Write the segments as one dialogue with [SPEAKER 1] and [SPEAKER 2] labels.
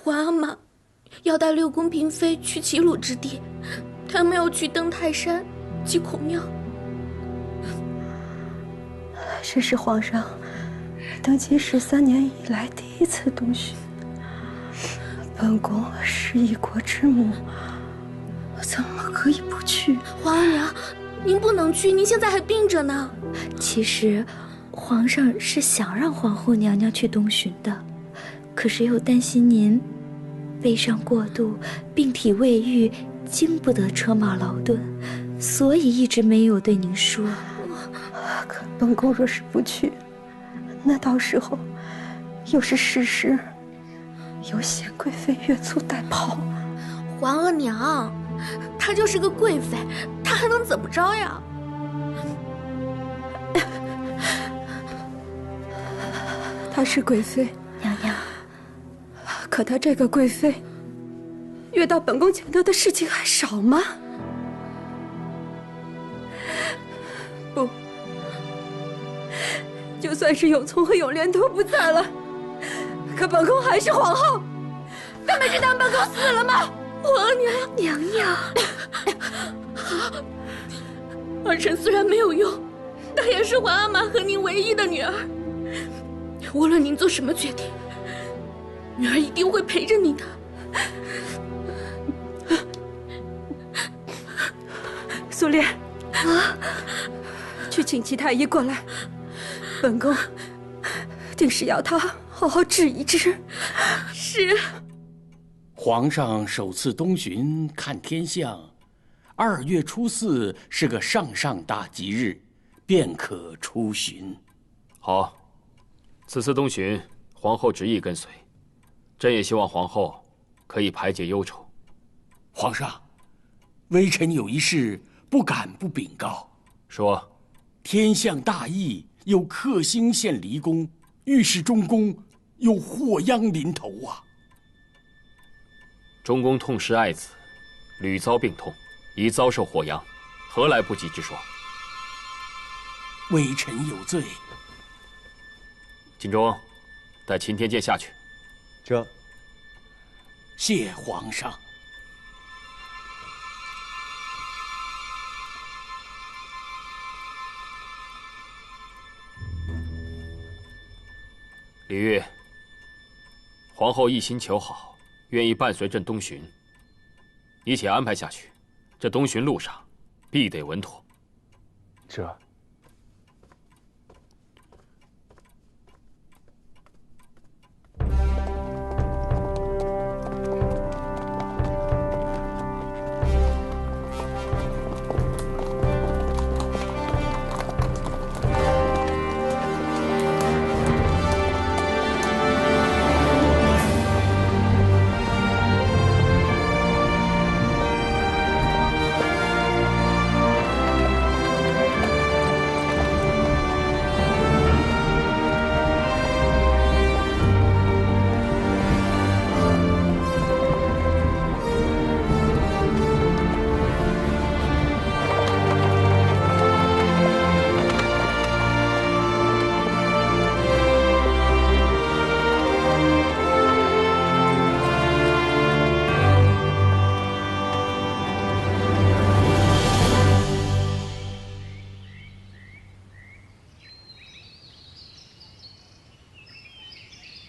[SPEAKER 1] 皇阿瑪要帶6宫嬪妃去齐魯之地，他们要去登泰山祭孔廟。
[SPEAKER 2] 这是皇上登基13年以来第一次东巡，本宫是一国之母，怎么可以不去？
[SPEAKER 1] 皇阿娘，您不能去，您现在还病着呢。
[SPEAKER 3] 其實，皇上是想讓皇後娘娘去東巡的，可是又擔心您悲傷過度，病體未癒，經不得車馬勞頓，所以一直沒有對您說。
[SPEAKER 2] 可本宮若是不去，那到時候又是事實，有顯貴妃越俎代庖。
[SPEAKER 1] 皇阿娘，她就是個貴妃，她還能怎麼着呀？
[SPEAKER 2] 她是貴妃，
[SPEAKER 3] 娘娘。
[SPEAKER 2] 可她這個貴妃，遇到本宮前頭的事情還少嗎？不，就算是永琮和永璉都不在了，可本宮還是皇後，根本是當本宮死了嗎？
[SPEAKER 1] 皇娘，
[SPEAKER 3] 娘娘，
[SPEAKER 1] 儿臣雖然沒有用，但也是皇阿瑪和您唯一的女兒。無論您做什麼決定，女兒一定會陪着您的。
[SPEAKER 2] 蘇烈，啊，去請齊太醫過來，本宮定是要他好好治一治。
[SPEAKER 1] 是。
[SPEAKER 4] 皇上首次東巡看天象，2月初4是個上大吉日，便可出巡。
[SPEAKER 5] 好，此次東巡，皇后執意跟隨，朕也希望皇後可以排解憂愁。
[SPEAKER 4] 皇上，微臣有一事不敢不稟告。
[SPEAKER 5] 說。
[SPEAKER 4] 天象大異，有克星現離宮，預示中宮有禍殃臨頭啊！
[SPEAKER 5] 中宮痛失愛子，屢遭病痛，已遭受禍殃，何來不吉之說？
[SPEAKER 4] 微臣有罪。
[SPEAKER 5] 錦中，帶擎天劍下去。
[SPEAKER 6] 這。
[SPEAKER 4] 謝皇上。
[SPEAKER 5] 李煜，皇后一心求好，願意伴隨朕東巡，你且安排下去，這東巡路上必得穩妥。
[SPEAKER 6] 這。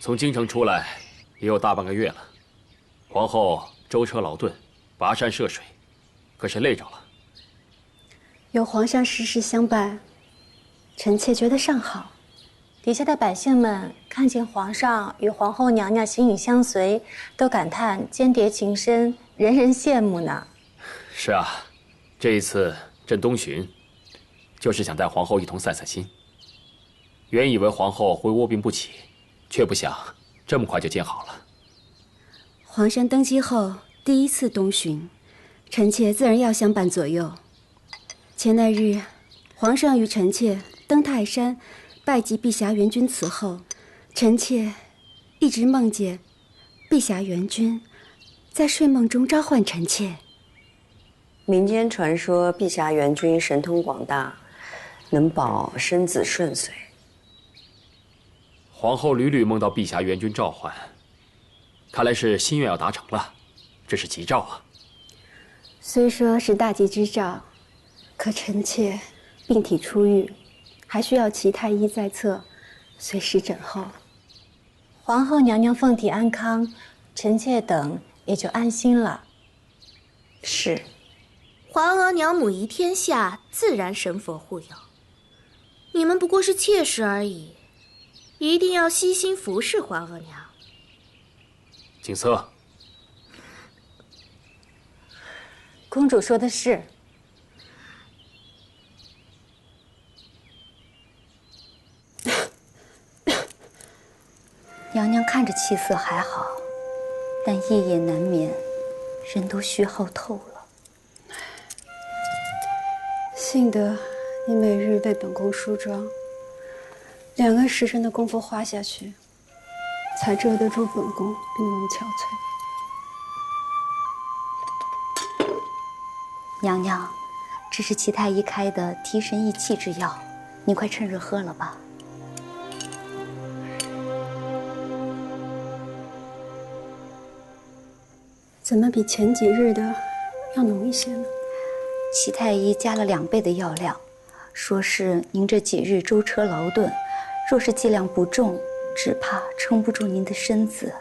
[SPEAKER 5] 從京城出來也有大半個月了，皇後舟車勞頓，跋山涉水，可是累着了。
[SPEAKER 2] 有皇上時時相伴，臣妾覺得尚好。
[SPEAKER 7] 底下的百姓們看見皇上與皇後娘娘形影相隨，都感嘆間諜情深，人人羨慕呢。
[SPEAKER 5] 是啊，這一次朕東巡，就是想帶皇後一同散散心。原以為皇後會臥病不起，卻不想這麼快就見好了。
[SPEAKER 2] 皇上登基後第一次東巡，臣妾自然要相伴左右。前那日，皇上與臣妾登泰山拜祭碧霞元君祠後，臣妾一直夢見碧霞元君在睡夢中召喚臣妾。
[SPEAKER 8] 民間傳說碧霞元君神通廣大，能保生子順遂。
[SPEAKER 5] 皇后屢屢夢到碧霞元君召喚，看来是心願要達成了，這是吉兆啊。
[SPEAKER 2] 雖說是大吉之兆，可臣妾病體初癒，還需要齊太醫在側，隨時診候。
[SPEAKER 7] 皇后娘娘鳳體安康，臣妾等也就安心了。
[SPEAKER 8] 是。
[SPEAKER 1] 皇额娘母仪天下，自然神佛護佑。你們不過是妾室而已，一定要悉心服侍皇额娘。
[SPEAKER 5] 景色，
[SPEAKER 7] 公主說的是。
[SPEAKER 3] 娘娘看着气色还好，但夜夜难眠，人都虚耗透了。
[SPEAKER 2] 幸得你每日为本宫梳妆，2个时辰的功夫花下去，才遮得住本宫玲珑憔悴。
[SPEAKER 3] 娘娘，这是齐太医開的提神益氣之藥，您快趁熱喝了吧。
[SPEAKER 2] 怎麼比前幾日的要濃一些呢？
[SPEAKER 3] 齊太醫加了2倍的藥量，說是您這幾日舟車勞頓，若是劑量不重，只怕撐不住您的身子。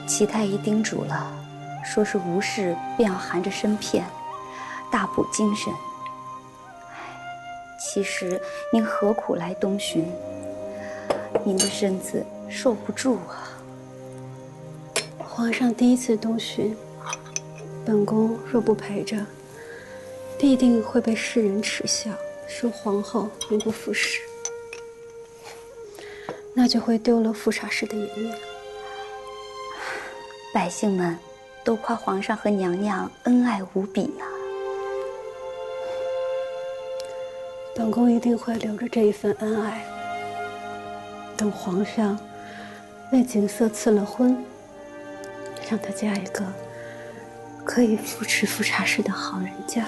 [SPEAKER 3] 齐太医叮囑了，說是無事便要含着參片，大補精神。其實您何苦來東巡？您的身子受不住啊！
[SPEAKER 2] 皇上第一次東巡，本宮若不陪着，必定會被世人恥笑，說皇後名不副實，那就會丟了富察氏的顏面。
[SPEAKER 3] 百姓們都誇皇上和娘娘恩愛無比呢。
[SPEAKER 2] 本宮一定會留着這一份恩愛，等皇上為景色賜了婚，讓他嫁一個可以扶持富察氏的好人家。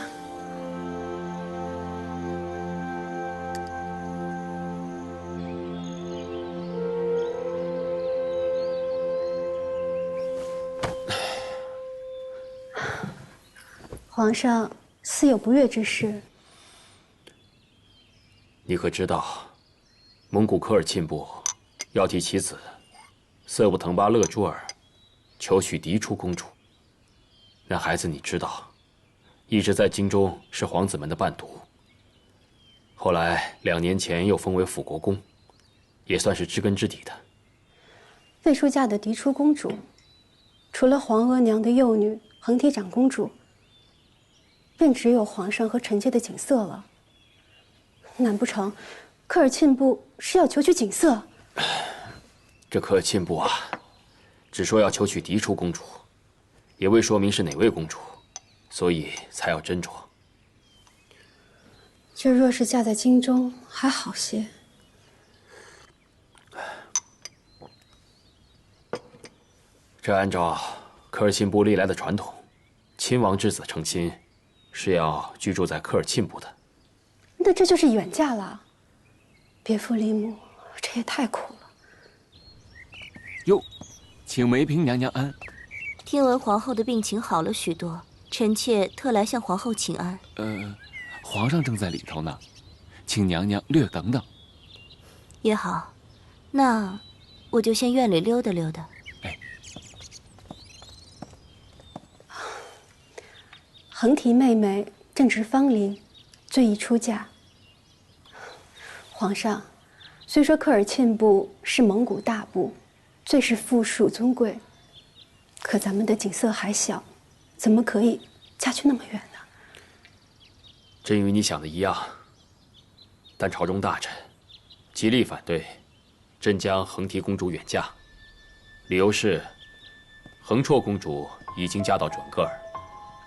[SPEAKER 2] 皇上似有不悅之事。
[SPEAKER 5] 你可知道，蒙古科尔沁部要替其子色布腾巴勒珠尔求娶嫡出公主。那孩子你知道，一直在京中是皇子們的伴讀。後來2年前又封為輔國公，也算是知根知底的。
[SPEAKER 2] 魏叔家的嫡出公主，除了皇額娘的幼女橫提長公主，便只有皇上和臣妾的景色了。難不成科爾沁部是要求娶景色？
[SPEAKER 5] 這科爾沁部啊，只說要求娶嫡出公主，也未說明是哪位公主，所以才要斟酌。
[SPEAKER 2] 這若是嫁在京中還好些。
[SPEAKER 5] 這按照科爾沁部歷來的傳統，親王之子成親是要居住在科爾沁部的。
[SPEAKER 2] 那這就是遠嫁了。別父離母，這也太苦了。
[SPEAKER 6] 喲，請梅嬪娘娘安。
[SPEAKER 1] 聽聞皇後的病情好了許多，臣妾特來向皇後請安。
[SPEAKER 6] 皇上正在裡頭呢，請娘娘略等等。
[SPEAKER 1] 也好，那我就先院裡溜達溜達。
[SPEAKER 6] 哎，
[SPEAKER 2] 橫提妹妹正值芳齡，最宜出嫁。皇上，雖說科爾沁部是蒙古大部，最是富庶尊貴，可咱們的景色還小，怎麼可以嫁去那麼遠呢？
[SPEAKER 5] 真與你想的一樣，但朝中大臣極力反對朕將橫提公主遠嫁，理由是橫綽公主已經嫁到準噶爾，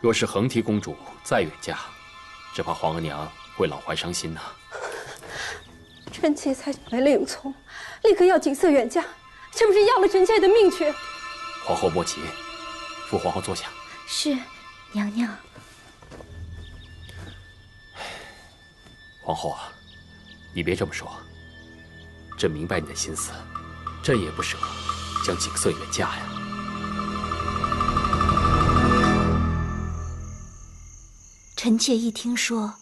[SPEAKER 5] 若是橫提公主再遠嫁，只怕皇額娘會老懷傷心吶。
[SPEAKER 2] 臣妾才來了永琮，立刻要景色遠嫁，這不是要了臣妾的命去？
[SPEAKER 5] 皇後莫急，扶皇後坐下。
[SPEAKER 3] 是，娘娘。
[SPEAKER 5] 皇后啊，你别这么说。朕明白你的心思，朕也不舍将景色远嫁呀。
[SPEAKER 3] 臣妾一听说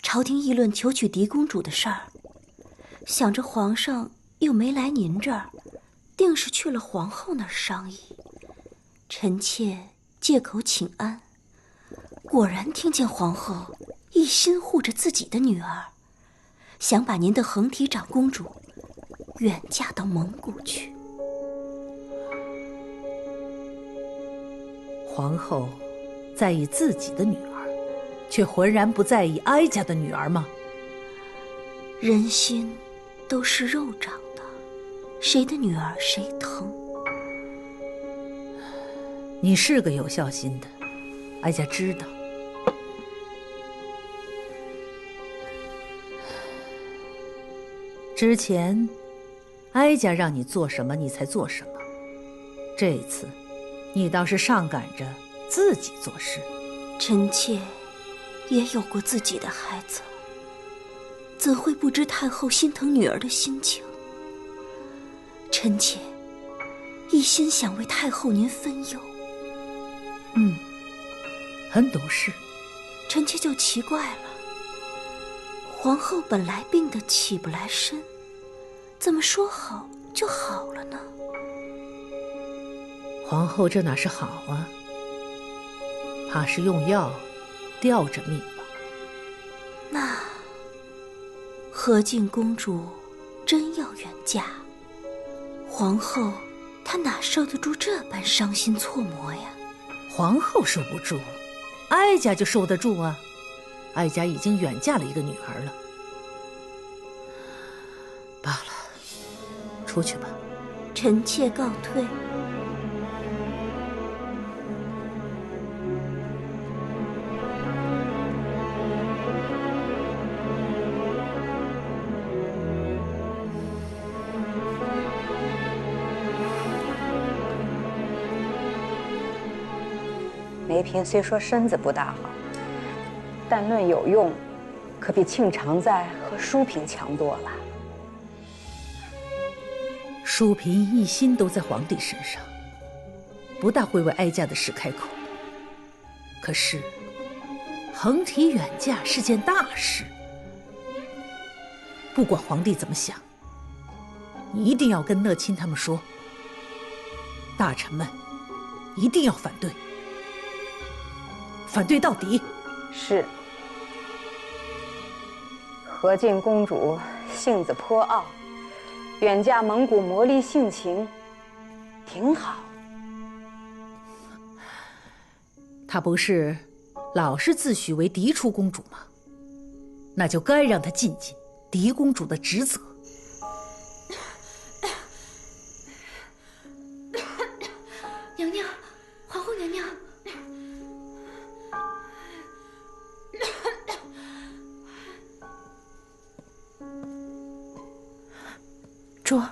[SPEAKER 3] 朝廷议论求娶嫡公主的事儿，想着皇上又没来您这兒，定是去了皇后那儿商议。臣妾借口请安，果然听见皇后一心护着自己的女儿，想把您的横提长公主远嫁到蒙古去。
[SPEAKER 9] 皇后在意自己的女儿，却浑然不在意哀家的女儿吗？
[SPEAKER 3] 人心都是肉长的，谁的女兒誰疼。
[SPEAKER 9] 你是个有孝心的，哀家知道。之前，哀家让你做什麼，你才做什么。這一次，你倒是上趕着自己做事。
[SPEAKER 3] 臣妾也有過自己的孩子，怎會不知太后心疼女兒的心情？臣妾一心想為太后您分憂。
[SPEAKER 9] 很懂事。
[SPEAKER 3] 臣妾就奇怪了，皇后本來病得起不來身，怎麼說好就好了呢？
[SPEAKER 9] 皇後這哪是好啊？怕是用藥吊着命吧？
[SPEAKER 3] 那和敬公主真要遠嫁，皇後她哪受得住這般傷心錯磨呀？
[SPEAKER 9] 皇後受不住，哀家就受得住啊！哀家已經遠嫁了一個女兒了。罷了，出去吧。
[SPEAKER 3] 臣妾告退。
[SPEAKER 10] 梅嫔虽說身子不大好，但論有用，可比慶常在和淑嫔強多了。
[SPEAKER 9] 淑嫔一心都在皇帝身上，不大會為哀家的事開口。可是，橫提遠嫁是件大事，不管皇帝怎麼想，你一定要跟樂親他們說，大臣們一定要反對。反對到底。
[SPEAKER 10] 是。和敬公主性子頗傲，遠嫁蒙古磨礪性情，挺好。
[SPEAKER 9] 她不是老是自詡為嫡出公主嗎？那就該讓她盡盡嫡公主的職責。
[SPEAKER 3] 娘娘，皇後娘娘。
[SPEAKER 11] 卓，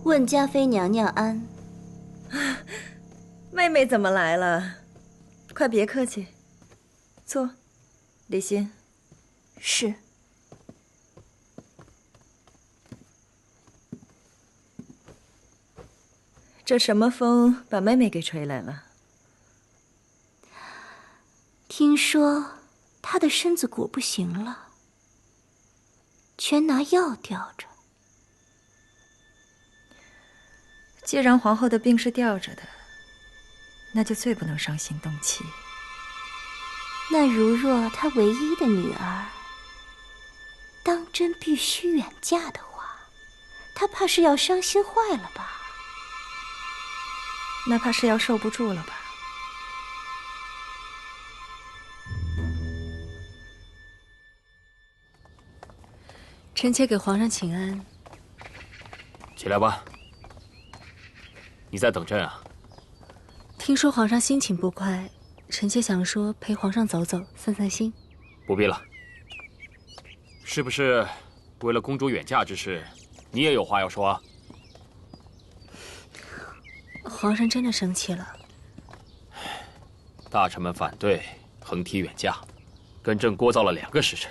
[SPEAKER 3] 問嘉妃娘娘安。
[SPEAKER 11] 妹妹怎麼來了？快別客氣，坐。李欣。
[SPEAKER 3] 是。
[SPEAKER 11] 這什麼風把妹妹給吹來了？
[SPEAKER 3] 聽說她的身子骨不行了，全拿藥吊着。
[SPEAKER 11] 既然皇後的病是吊着的，那就最不能傷心動氣。
[SPEAKER 3] 那如若她唯一的女兒當真必須遠嫁的話，她怕是要傷心壞了吧？
[SPEAKER 11] 那怕是要受不住了吧？
[SPEAKER 2] 臣妾給皇上請安。
[SPEAKER 5] 起來吧。你在等朕啊？
[SPEAKER 2] 聽說皇上心情不快，臣妾想說陪皇上走走，散散心。
[SPEAKER 5] 不必了。是不是為了公主遠嫁之事，你也有話要說啊？
[SPEAKER 2] 皇上真的生氣了？
[SPEAKER 5] 大臣們反對橫提远嫁，跟朕聒噪了2個时辰。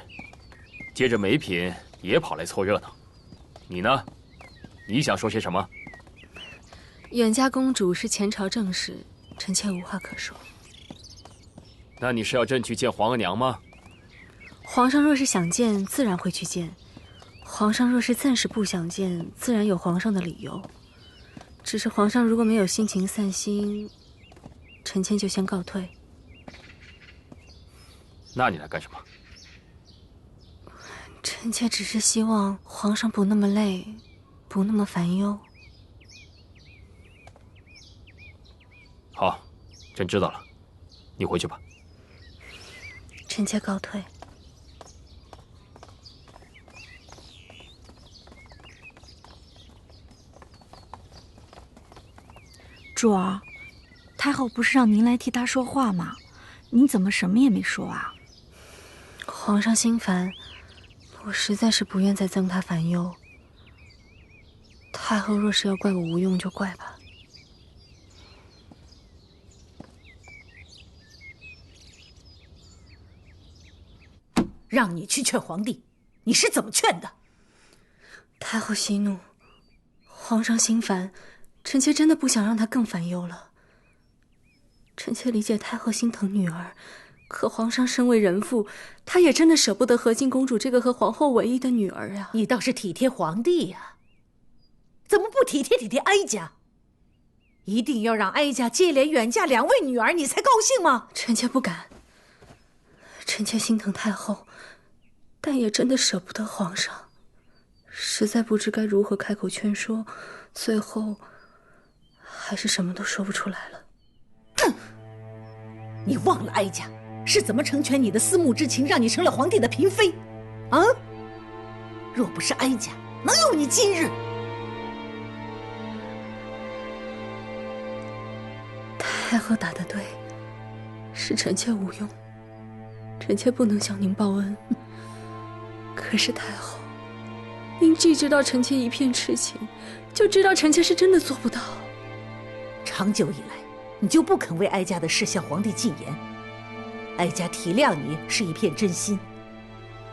[SPEAKER 5] 接着梅嫔也跑來湊熱鬧。你呢？你想說些什麼？
[SPEAKER 2] 远嫁公主是前朝正事，臣妾无话可说。
[SPEAKER 5] 那你是要朕去见皇额娘吗？
[SPEAKER 2] 皇上若是想见，自然会去见；皇上若是暂时不想见，自然有皇上的理由。只是皇上如果没有心情散心，臣妾就先告退。
[SPEAKER 5] 那你来干什么？
[SPEAKER 2] 臣妾只是希望皇上不那麼累，不那麼煩憂。
[SPEAKER 5] 好，朕知道了，你回去吧。
[SPEAKER 2] 臣妾告退。
[SPEAKER 3] 主儿，太后不是让您来替她说话吗？您怎么什麼也沒說啊？
[SPEAKER 2] 皇上心煩，我實在是不願再增他煩憂。太后若是要怪我無用，就怪吧。
[SPEAKER 9] 讓你去勸皇帝，你是怎麼勸的？
[SPEAKER 2] 太后息怒，皇上心煩，臣妾真的不想讓他更煩憂了。臣妾理解太后心疼女兒，可皇上身為人父，他也真的捨不得和親公主這個和皇后唯一的女兒啊。
[SPEAKER 9] 你倒是體貼皇帝呀，怎麼不體貼體貼哀家？一定要讓哀家接連遠嫁2位女兒，你才高興嗎？
[SPEAKER 2] 臣妾不敢。臣妾心疼太後，但也真的捨不得皇上，實在不知該如何開口勸說，最後還是什麼都說不出來了。
[SPEAKER 9] 哼！你忘了哀家是怎麼成全你的思慕之情，讓你成了皇帝的嬪妃啊？若不是哀家，能有你今日？
[SPEAKER 2] 太后打得對，是臣妾無用，臣妾不能向您報恩。可是太後，您既知道臣妾一片痴情，就知道臣妾是真的做不到。
[SPEAKER 9] 長久以來，你就不肯為哀家的事向皇帝進言。哀家體諒你是一片真心，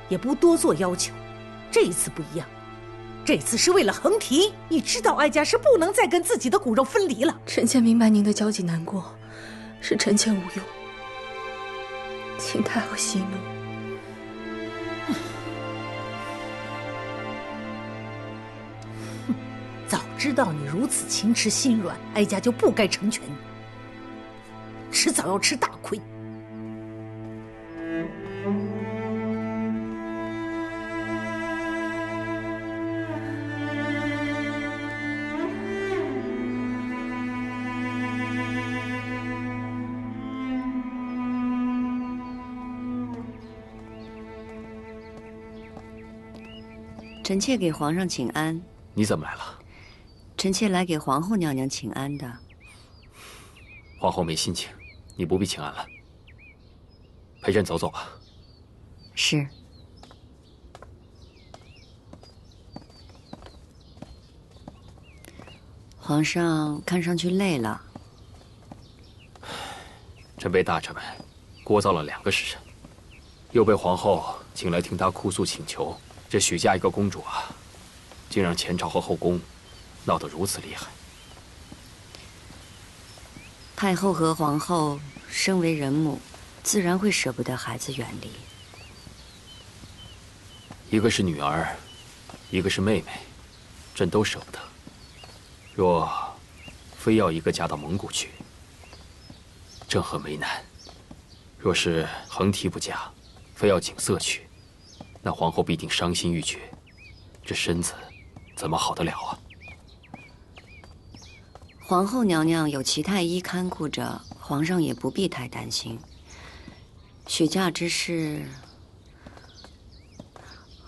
[SPEAKER 9] 也不多做要求。這一次不一樣，這次是為了橫提。你知道哀家是不能再跟自己的骨肉分離了。
[SPEAKER 2] 臣妾明白您的焦急難過，是臣妾無用，請太后息怒。
[SPEAKER 9] 早知道你如此情痴心軟，哀家就不該成全你，遲早要吃大虧。
[SPEAKER 8] 臣妾給皇上請安。
[SPEAKER 5] 你怎麼來了？
[SPEAKER 8] 臣妾來給皇後娘娘請安的。
[SPEAKER 5] 皇後沒心情，你不必請安了。陪朕走走吧。
[SPEAKER 8] 是。皇上看上去累了。
[SPEAKER 5] 朕被大臣們聒噪了2個時辰，又被皇後請來聽她哭訴請求。這許嫁一個公主啊，竟讓前朝和後宮鬧得如此厲害。
[SPEAKER 8] 太后和皇後身為人母，自然會捨不得孩子遠離。
[SPEAKER 5] 一個是女兒，一個是妹妹，朕都捨不得。若非要一個嫁到蒙古去，朕很為難。若是橫提不嫁，非要景色去，那皇後必定傷心欲絕，這身子怎麼好得了啊？
[SPEAKER 8] 皇後娘娘有齊太醫看顧着，皇上也不必太擔心。許嫁之事，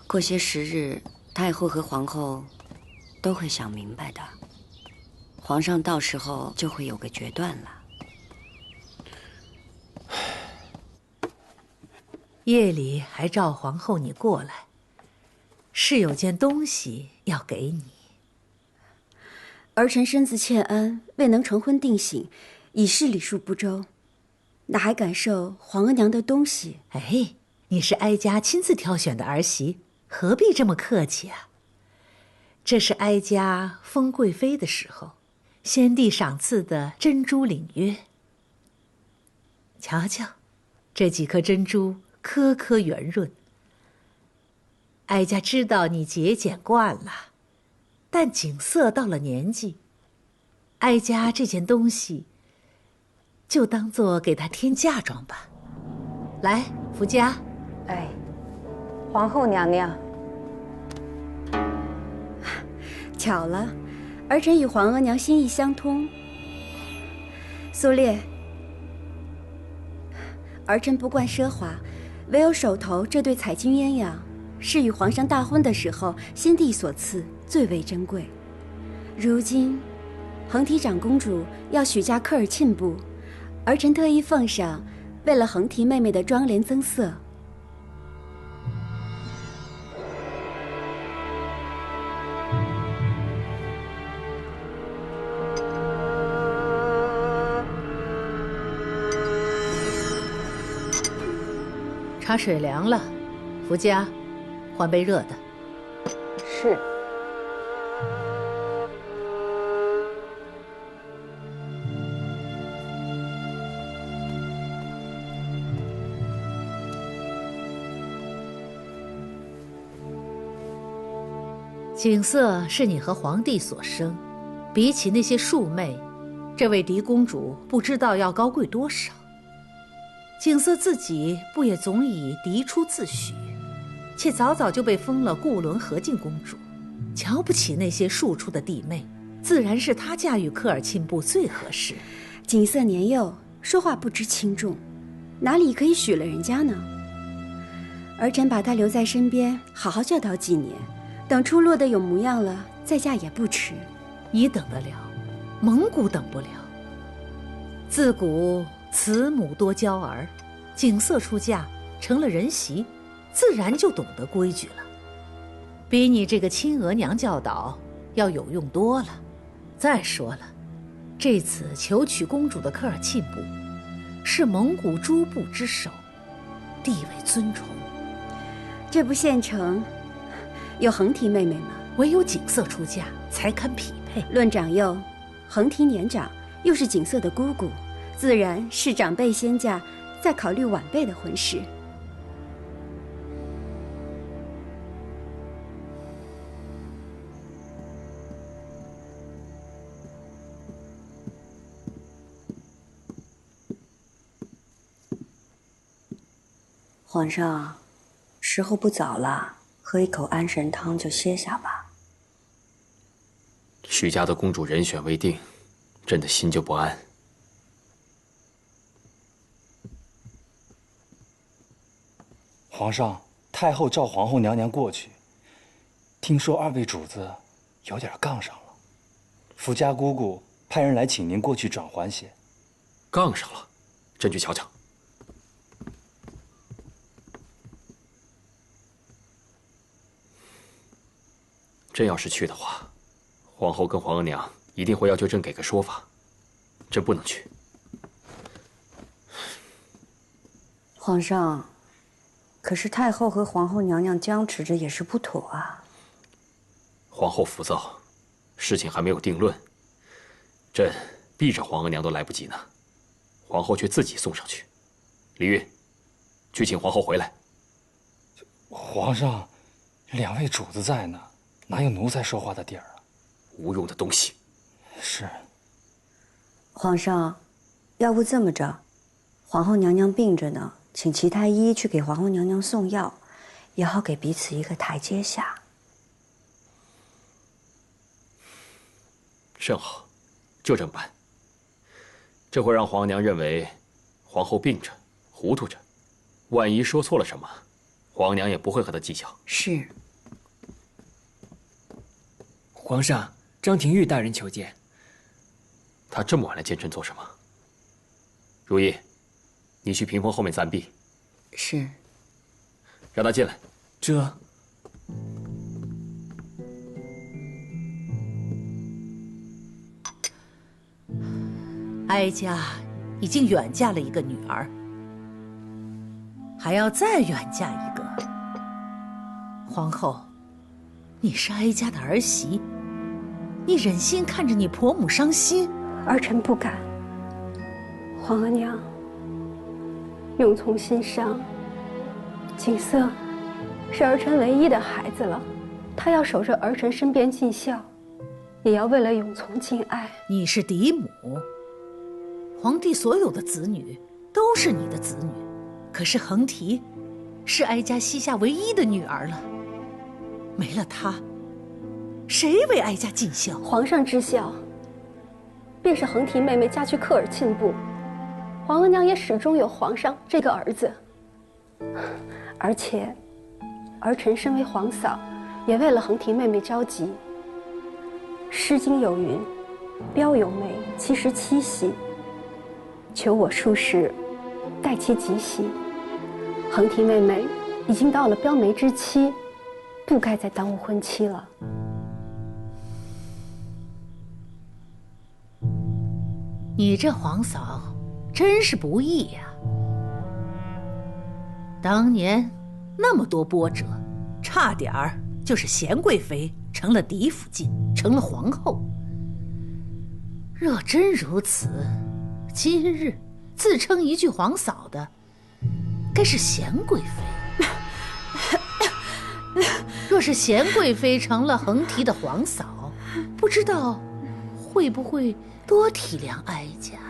[SPEAKER 8] 過些時日，太后和皇後都會想明白的。皇上到時候就會有個決斷了。
[SPEAKER 9] 夜裡還召皇後你過來，是有件東西要給你。
[SPEAKER 2] 兒臣身子欠安，未能成婚定省，已是禮數不周。哪還敢受皇额娘的东西？
[SPEAKER 9] 哎，你是哀家亲自挑選的儿媳，何必這麼客氣啊？這是哀家封貴妃的時候，先帝賞賜的珍珠領約。瞧瞧，這幾顆珍珠顆顆圓潤。哀家知道你節儉慣了，但景色到了年紀，哀家這件東西就當做給他添嫁妆吧。來，福家。
[SPEAKER 10] 哎，皇后娘娘。
[SPEAKER 2] 巧了，儿臣与皇额娘心意相通。蘇烈，儿臣不慣奢華，唯有手頭這對彩金鴛鴦，是與皇上大婚的時候先帝所賜，最為珍貴。如今，恒提长公主要許嫁科尔沁部，儿臣特意奉上，為了恒提妹妹的妝奁增色。
[SPEAKER 9] 茶水凉了，福家，换杯热的。
[SPEAKER 10] 是。
[SPEAKER 9] 景色是你和皇帝所生，比起那些庶妹，这位嫡公主不知道要高貴多少。景色自己不也總以嫡出自詡，且早早就被封了固伦和敬公主，瞧不起那些庶出的弟妹，自然是她嫁与科尔沁部最合適。
[SPEAKER 2] 景色年幼，說話不知轻重，哪裡可以許了人家呢？儿臣把她留在身邊，好好教導幾年，等出落得有模樣了，再嫁也不遲。
[SPEAKER 9] 你等得了，蒙古等不了。自古慈母多娇兒，景色出嫁成了人媳，自然就懂得規矩了，比你这個親額娘教導要有用多了。再說了，這次求娶公主的科爾沁部是蒙古諸部之首，地位尊崇。
[SPEAKER 2] 這不縣城有恒提妹妹嗎？
[SPEAKER 9] 唯有景色出嫁才堪匹配。
[SPEAKER 2] 論長幼，恒提年長，又是景色的姑姑，自然是長輩先嫁，再考慮晚輩的婚事。
[SPEAKER 8] 皇上，时候不早了，喝一口安神汤就歇下吧。
[SPEAKER 5] 许家的公主人选未定，朕的心就不安。
[SPEAKER 12] 皇上，太后召皇后娘娘过去，听说二位主子有點槓上了。福家姑姑派人來請您過去轉緩些。
[SPEAKER 5] 槓上了，朕去瞧瞧。朕要是去的話，皇后跟皇额娘一定会要求朕給個說法，朕不能去。
[SPEAKER 8] 皇上，可是太后和皇后娘娘僵持着也是不妥啊。
[SPEAKER 5] 皇后浮躁，事情還沒有定論，朕避着皇額娘都來不及呢，皇后卻自己送上去。李熨，去請皇后回來。
[SPEAKER 12] 皇上，兩位主子在呢，哪有奴才說話的地兒啊？
[SPEAKER 5] 無用的東西。
[SPEAKER 12] 是。
[SPEAKER 8] 皇上，要不這麼着，皇後娘娘病着呢，請齊太醫去給皇後娘娘送藥，也好給彼此一個台階下。
[SPEAKER 5] 甚好，就這麼辦。這會讓皇額娘認為皇後病着、糊塗着，萬一說錯了什麼，皇額娘也不會和她計較。
[SPEAKER 8] 是。
[SPEAKER 13] 皇上，張廷玉大人求見。
[SPEAKER 5] 他這麼晚來見朕做什麼？如意，你去屏風後面暫避。
[SPEAKER 8] 是。
[SPEAKER 5] 讓他進來。
[SPEAKER 13] 這。
[SPEAKER 9] 哀家已經遠嫁了一個女兒，還要再遠嫁一個。皇後，你是哀家的兒媳，你忍心看着你婆母傷心？
[SPEAKER 2] 儿臣不敢。皇额娘，永从心上，景色是儿臣唯一的孩子了，他要守着儿臣身邊尽孝，也要为了永从敬爱。
[SPEAKER 9] 你是嫡母，皇帝所有的子女都是你的子女，可是横提是哀家膝下唯一的女兒了，没了她，誰為哀家盡孝？
[SPEAKER 2] 皇上知孝，便是橫提妹妹嫁去科尔沁部，皇额娘也始終有皇上这個兒子。而且，兒臣身為皇嫂，也為了橫提妹妹着急。《詩經》有云：“標有眉，其實妻兮。”求我數時，待其及兮。橫提妹妹已經到了標眉之期，不該再耽誤婚期了。
[SPEAKER 9] 你這皇嫂真是不易呀！當年那麼多波折，差點兒就是賢貴妃成了嫡府近，成了皇後。若真如此，今日自稱一句皇嫂的，該是賢貴妃。若是賢貴妃成了橫提的皇嫂，不知道會不會多體諒哀家呀？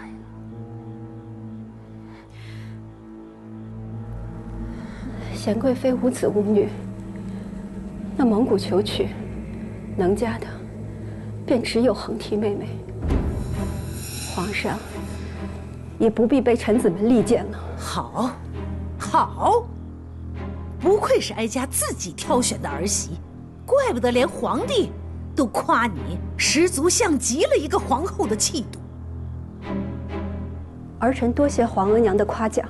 [SPEAKER 2] 賢貴妃無子無女，那蒙古求娶，能嫁的便只有橫提妹妹。皇上也不必被臣子們力諫了。
[SPEAKER 9] 好，好，不愧是哀家自己挑選的兒媳，怪不得連皇帝都誇你，十足像極了一個皇後的氣度。
[SPEAKER 2] 兒臣多謝皇額娘的誇獎。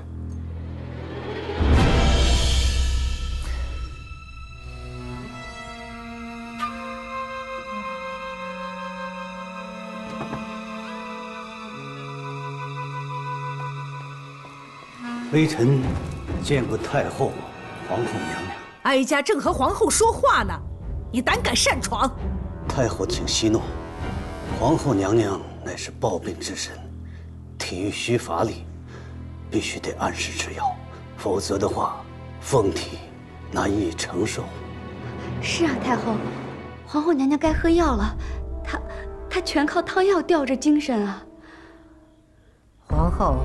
[SPEAKER 14] 微臣见过太后、皇后娘娘。
[SPEAKER 9] 哀家正和皇后說話呢，你膽敢擅闖！
[SPEAKER 14] 太後請息怒，皇后娘娘乃是抱病之身，體育須乏力，必須得按時吃藥，否則的話，鳳體難以承受。
[SPEAKER 2] 是啊，太後，皇后娘娘該喝藥了，她全靠湯藥吊着精神啊。
[SPEAKER 9] 皇後，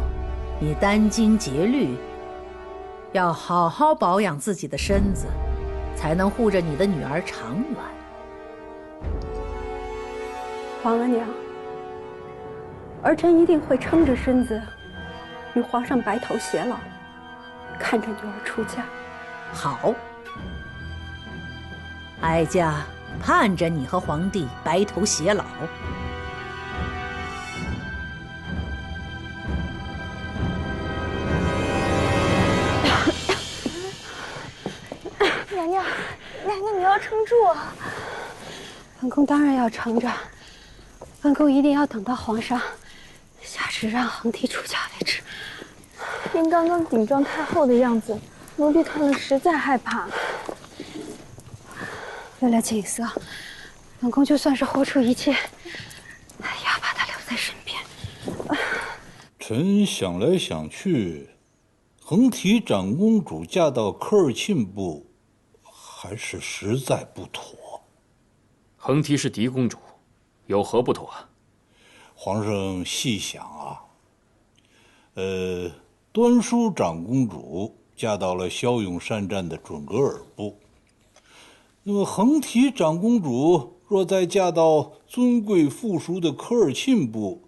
[SPEAKER 9] 你殚精竭慮，要好好保養自己的身子，才能護着你的女兒長遠。
[SPEAKER 2] 皇額娘，兒臣一定會撐着身子，與皇上白頭偕老，看着女兒出嫁。
[SPEAKER 9] 好，哀家盼着你和皇帝白頭偕老。
[SPEAKER 2] 娘娘，娘娘，你要撐住啊！本宮當然要撐着，本宮一定要等到皇上下旨讓橫提出嫁為止。
[SPEAKER 15] 您剛剛頂撞太後的樣子，奴婢看了實在害怕。
[SPEAKER 2] 為了景色，本宮就算是豁出一切，也要把她留在身邊。
[SPEAKER 16] 臣想來想去，橫提長公主嫁到科爾沁部，還是實在不妥。
[SPEAKER 5] 橫提是嫡公主，有何不妥？
[SPEAKER 16] 皇上細想啊，端舒長公主嫁到了驍勇善戰的準噶爾部，那麼橫提長公主若再嫁到尊貴富庶的科爾沁部，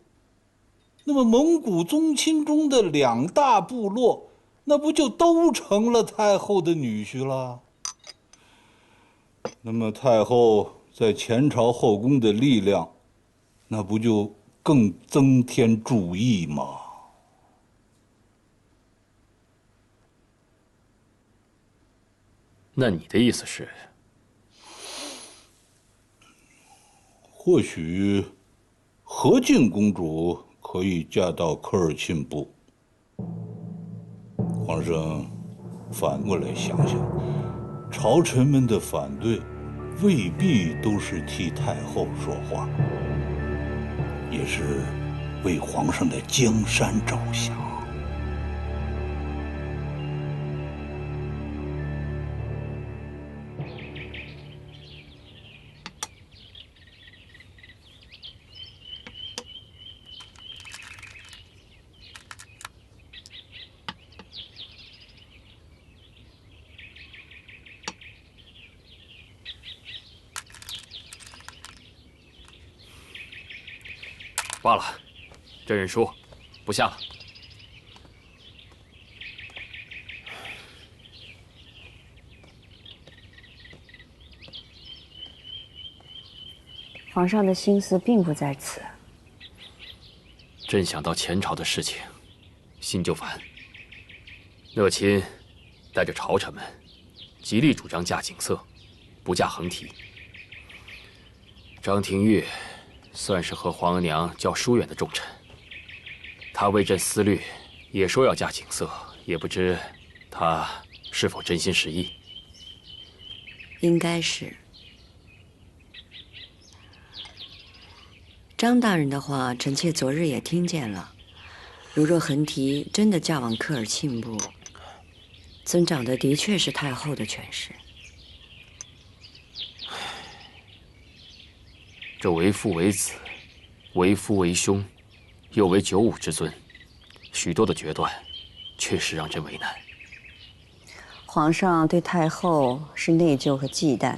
[SPEAKER 16] 那麼蒙古宗親中的兩大部落，那不就都成了太後的女婿了？那麼太後在前朝後宮的力量，那不就更增添注意嗎？
[SPEAKER 5] 那你的意思是？
[SPEAKER 16] 或許和敬公主可以嫁到科尔沁部。皇上，反过来想想，朝臣们的反对，未必都是替太后说话，也是为皇上的江山着想。
[SPEAKER 5] 罢了，朕认输，不下了。
[SPEAKER 8] 皇上的心思并不在此。
[SPEAKER 5] 朕想到前朝的事情，心就烦。讷亲带着朝臣们，极力主张嫁景色，不嫁横提。张廷玉算是和皇额娘较疏远的重臣，他为朕思虑，也说要嫁景色，也不知他是否真心实意。
[SPEAKER 8] 应该是。张大人的话，臣妾昨日也听见了。如若横提真的嫁往科尔沁部，尊长的的確是太后的权势。
[SPEAKER 5] 這為父為子，為夫為兄，又為九五之尊，許多的決斷，確實讓朕為難。
[SPEAKER 8] 皇上對太後是內疚和忌憚，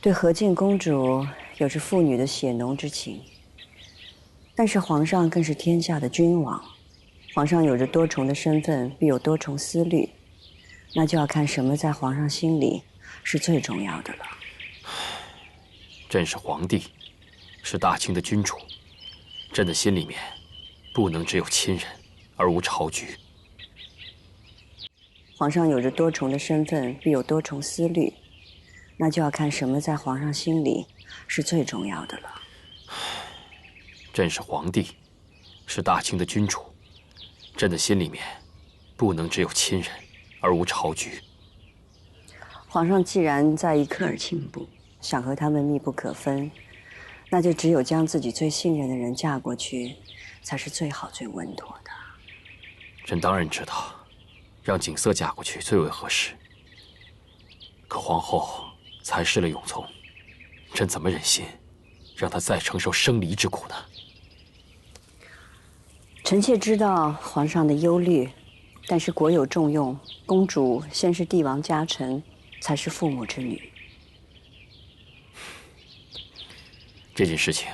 [SPEAKER 8] 對和敬公主有着父女的血濃之情。但是皇上更是天下的君王，皇上有着多重的身份，必有多重思慮，那就要看什麼在皇上心裡是最重要的了。
[SPEAKER 5] 朕是皇帝，是大清的君主，朕的心裡面不能只有親人，而無朝局。
[SPEAKER 8] 皇上有着多重的身份，必有多重思慮，那就要看什麼在皇上心裡是最重要的了。
[SPEAKER 5] 朕是皇帝，是大清的君主，朕的心裡面不能只有親人，而無朝局。
[SPEAKER 8] 皇上既然在意科爾沁部，想和他們密不可分，那就只有將自己最信任的人嫁過去，才是最好最穩妥的。
[SPEAKER 5] 朕當然知道，讓景色嫁過去最為合適。可皇後才失了永琮，朕怎麼忍心讓她再承受生離之苦呢？
[SPEAKER 8] 臣妾知道皇上的憂慮，但是國有重用，公主先是帝王家臣，才是父母之女。
[SPEAKER 5] 這件事情，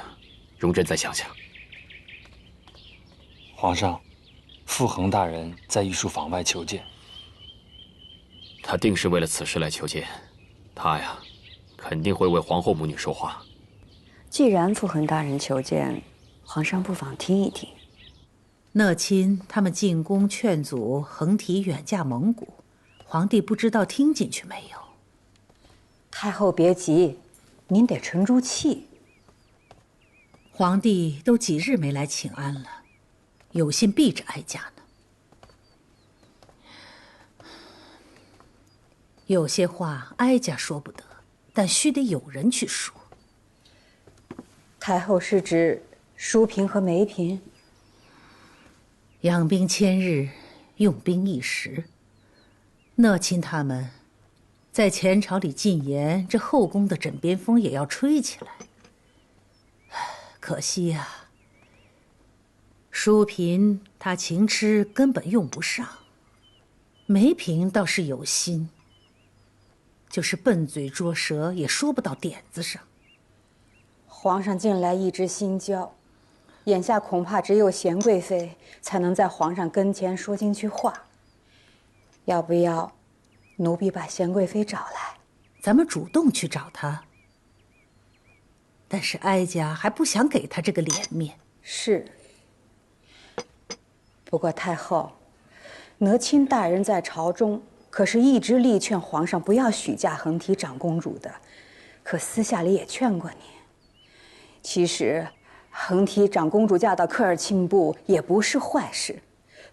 [SPEAKER 5] 容朕再想想。
[SPEAKER 12] 皇上，傅恆大人在御書房外求見。
[SPEAKER 5] 他定是為了此事來求見，他呀，肯定會為皇後母女說話。
[SPEAKER 8] 既然傅恆大人求見，皇上不妨聽一聽。
[SPEAKER 9] 讷親他們進宮勸阻橫提遠嫁蒙古，皇帝不知道聽進去沒有？
[SPEAKER 10] 太后別急，您得沉住氣。
[SPEAKER 9] 皇帝都幾日沒來請安了，有心避着哀家呢。有些話哀家說不得，但須得有人去說。
[SPEAKER 10] 太后是指淑嬪和梅嬪？
[SPEAKER 9] 養兵千日，用兵一時。讷親他們在前朝裡進言，這後宮的枕邊風也要吹起來。可惜呀，淑嬪她情痴根本用不上，梅嬪倒是有心，就是笨嘴拙舌也說不到點子上。
[SPEAKER 10] 皇上近來一直心焦，眼下恐怕只有賢貴妃才能在皇上跟前說進去話。要不要奴婢把賢貴妃找來？
[SPEAKER 9] 咱們主動去找她。但是哀家還不想給她這個臉面。
[SPEAKER 10] 是。不過太後，讷親大人在朝中可是一直力勸皇上不要許嫁橫提長公主的，可私下裡也勸過您。其實，橫提長公主嫁到科尔沁部也不是坏事，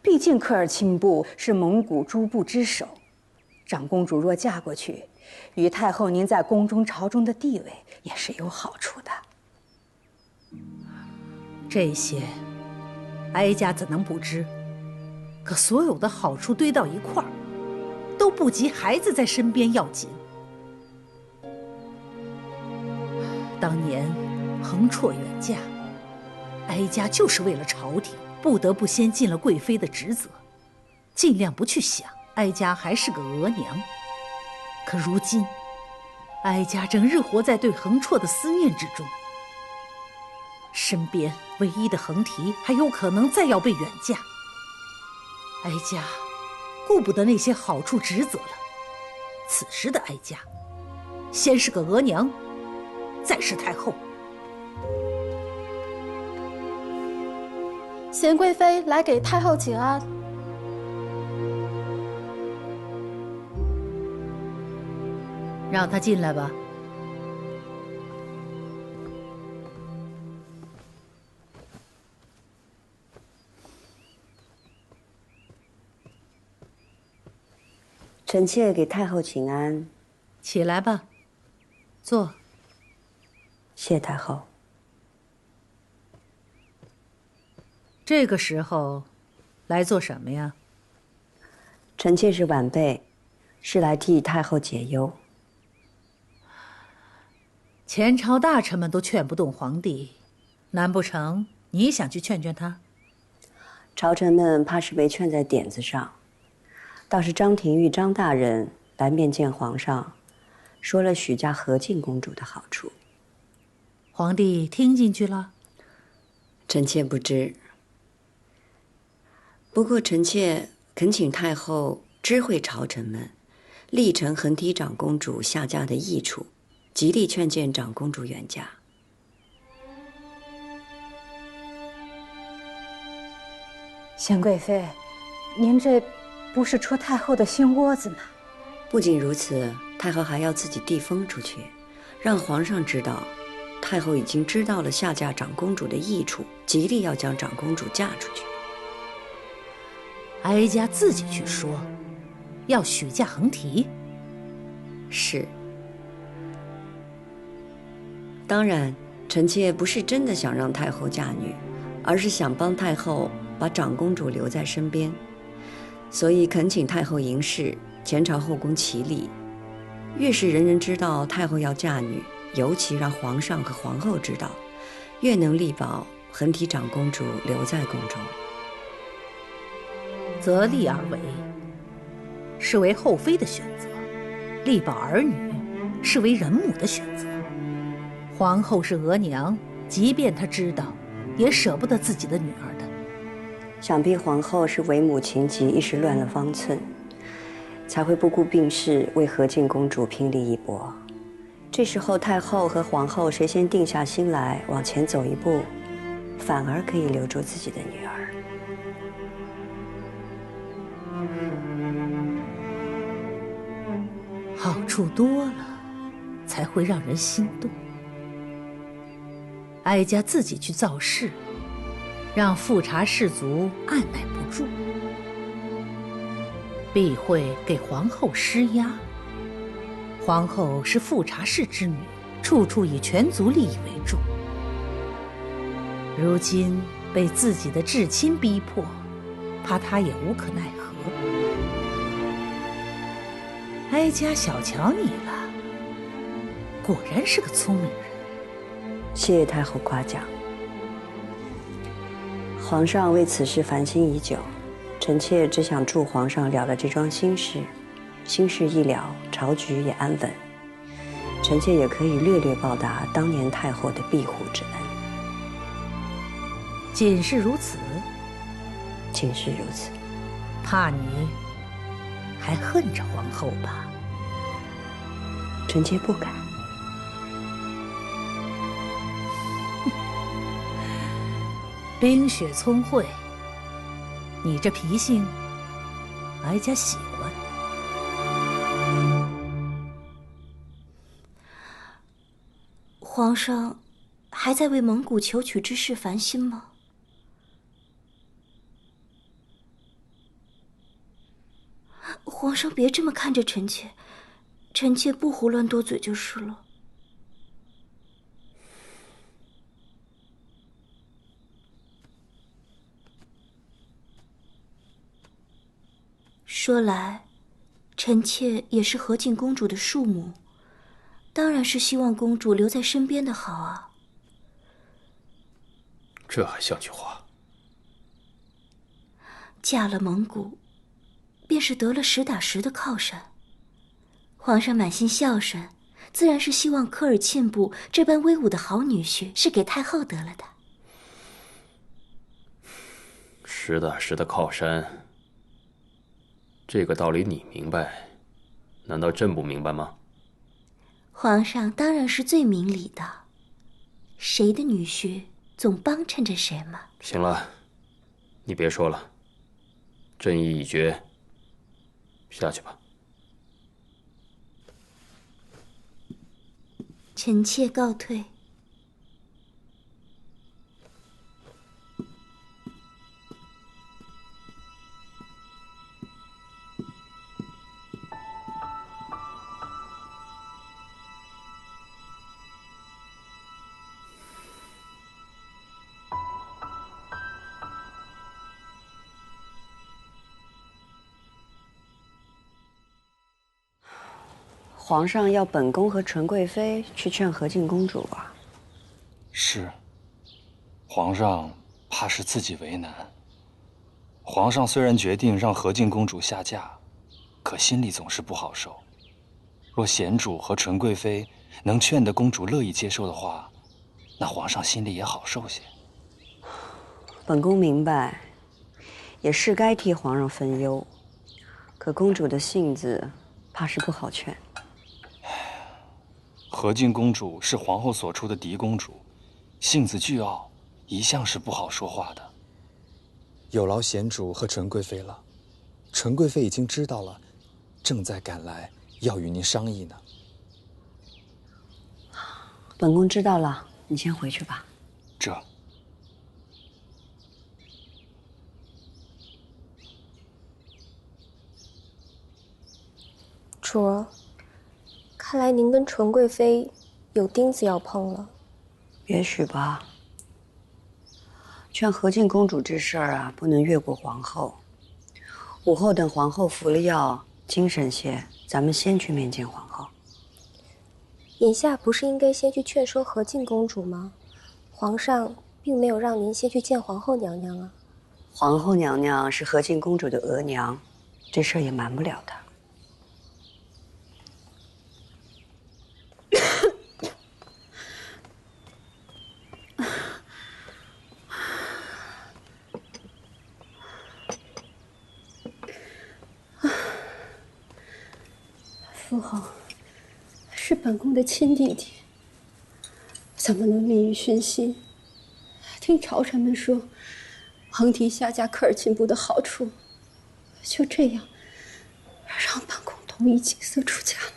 [SPEAKER 10] 毕竟科尔沁部是蒙古诸部之首。长公主若嫁过去，与太后您在宫中朝中的地位也是有好處的。
[SPEAKER 9] 這些，哀家怎能不知？可所有的好處堆到一塊兒，都不及孩子在身邊要緊。當年橫啜遠嫁，哀家就是為了朝廷，不得不先盡了貴妃的職責，盡量不去想哀家還是個額娘。可如今，哀家整日活在對橫啜的思念之中，身邊唯一的橫提還有可能再要被遠嫁，哀家顧不得那些好處職責了。此時的哀家，先是個額娘，再是太后。
[SPEAKER 15] 贤貴妃來給太后請安。
[SPEAKER 9] 讓她進來吧。
[SPEAKER 8] 臣妾給太后請安。
[SPEAKER 9] 起來吧，坐。
[SPEAKER 8] 謝太後。
[SPEAKER 9] 這個時候來做什麼呀？
[SPEAKER 8] 臣妾是晚輩，是來替太后解憂。
[SPEAKER 9] 前朝大臣們都勸不動皇帝，難不成你想去勸勸他？
[SPEAKER 8] 朝臣們怕是沒勸在點子上，倒是張廷玉張大人來面見皇上，說了許家和敬公主的好處。
[SPEAKER 9] 皇帝聽進去了？
[SPEAKER 8] 臣妾不知。不過臣妾懇請太后知會朝臣們，力陳橫提長公主下嫁的益處，極力勸諫長公主遠嫁。
[SPEAKER 10] 賢貴妃，您這不是戳太后的心窩子嗎？
[SPEAKER 8] 不僅如此，太后還要自己遞封出去，讓皇上知道，太后已經知道了下嫁長公主的益處，極力要將長公主嫁出去。
[SPEAKER 9] 哀家自己去說，要許嫁橫提。
[SPEAKER 8] 是。當然，臣妾不是真的想讓太后嫁女，而是想幫太后把長公主留在身邊，所以懇請太后行事，前朝後宮齊力。越是人人知道太后要嫁女，尤其讓皇上和皇後知道，越能力保橫提長公主留在宮中。
[SPEAKER 9] 擇利而為，是為後妃的選擇；力保兒女，是為人母的選擇。皇後是額娘，即便她知道，也捨不得自己的女兒的。
[SPEAKER 8] 想必皇後是為母情急，一時亂了方寸，才會不顧病勢為和敬公主拼力一搏。這時候太後和皇後誰先定下心來往前走一步，反而可以留住自己的女兒。
[SPEAKER 9] 好處多了，才會讓人心動。哀家自己去造勢，讓富察氏族按捺不住，必會給皇後施壓。皇後是富察氏之女，處處以全族利益為重。如今被自己的至親逼迫，怕她也無可奈何。哀家小瞧你了，果然是個聰明人。
[SPEAKER 8] 謝太后誇獎。皇上為此事煩心已久，臣妾只想助皇上了了這樁心事，心事一了，朝局也安穩。臣妾也可以略略報答當年太後的庇護之恩。
[SPEAKER 9] 僅是如此？
[SPEAKER 8] 僅是如此。
[SPEAKER 9] 怕你還恨着皇後吧？
[SPEAKER 8] 臣妾不敢。
[SPEAKER 9] 冰雪聰慧，你這脾性，哀家喜歡。
[SPEAKER 3] 皇上，還在為蒙古求娶之事煩心嗎？皇上別這麼看着臣妾，臣妾不胡亂多嘴就是了。说来，臣妾也是和敬公主的庶母，当然是希望公主留在身邊的好啊。
[SPEAKER 5] 這還像句話？
[SPEAKER 3] 嫁了蒙古，便是得了實打實的靠山。皇上滿心孝順，自然是希望科爾沁部這般威武的好女婿是給太后得了的。
[SPEAKER 5] 實打實的靠山，這個道理你明白，難道朕不明白嗎？
[SPEAKER 3] 皇上當然是最明理的，誰的女婿總幫襯着誰嘛。
[SPEAKER 5] 行了，你別說了，朕意已決，下去吧。
[SPEAKER 3] 臣妾告退。
[SPEAKER 8] 皇上要本宫和纯贵妃去劝和敬公主啊。
[SPEAKER 12] 是。皇上怕是自己为难。皇上虽然決定讓和敬公主下嫁，可心裡總是不好受。若賢主和純貴妃能勸得公主樂意接受的話，那皇上心裡也好受些。
[SPEAKER 8] 本宮明白，也是該替皇上分憂。可公主的性子，怕是不好勸。
[SPEAKER 12] 和敬公主是皇后所出的嫡公主，性子倨傲，一向是不好說話的。
[SPEAKER 17] 有勞賢主和純貴妃了，純貴妃已經知道了，正在趕來，要與您商議呢。
[SPEAKER 8] 本宮知道了，你先回去吧。
[SPEAKER 12] 這。
[SPEAKER 15] 主儿，看來您跟纯貴妃有釘子要碰了。
[SPEAKER 8] 也許吧。勸和敬公主這事兒啊，不能越過皇後。午後等皇後服了藥，精神些，咱們先去面見皇後。
[SPEAKER 15] 眼下不是應該先去勸說和敬公主嗎？皇上並沒有讓您先去見皇後娘娘啊。
[SPEAKER 8] 皇後娘娘是和敬公主的額娘，這事兒也瞞不了她。
[SPEAKER 2] 父后是本宫的親弟弟，怎麼能利欲熏心？聽朝臣們說，橫提下嫁科爾沁部的好處，就這樣讓本宮同意景色出嫁了。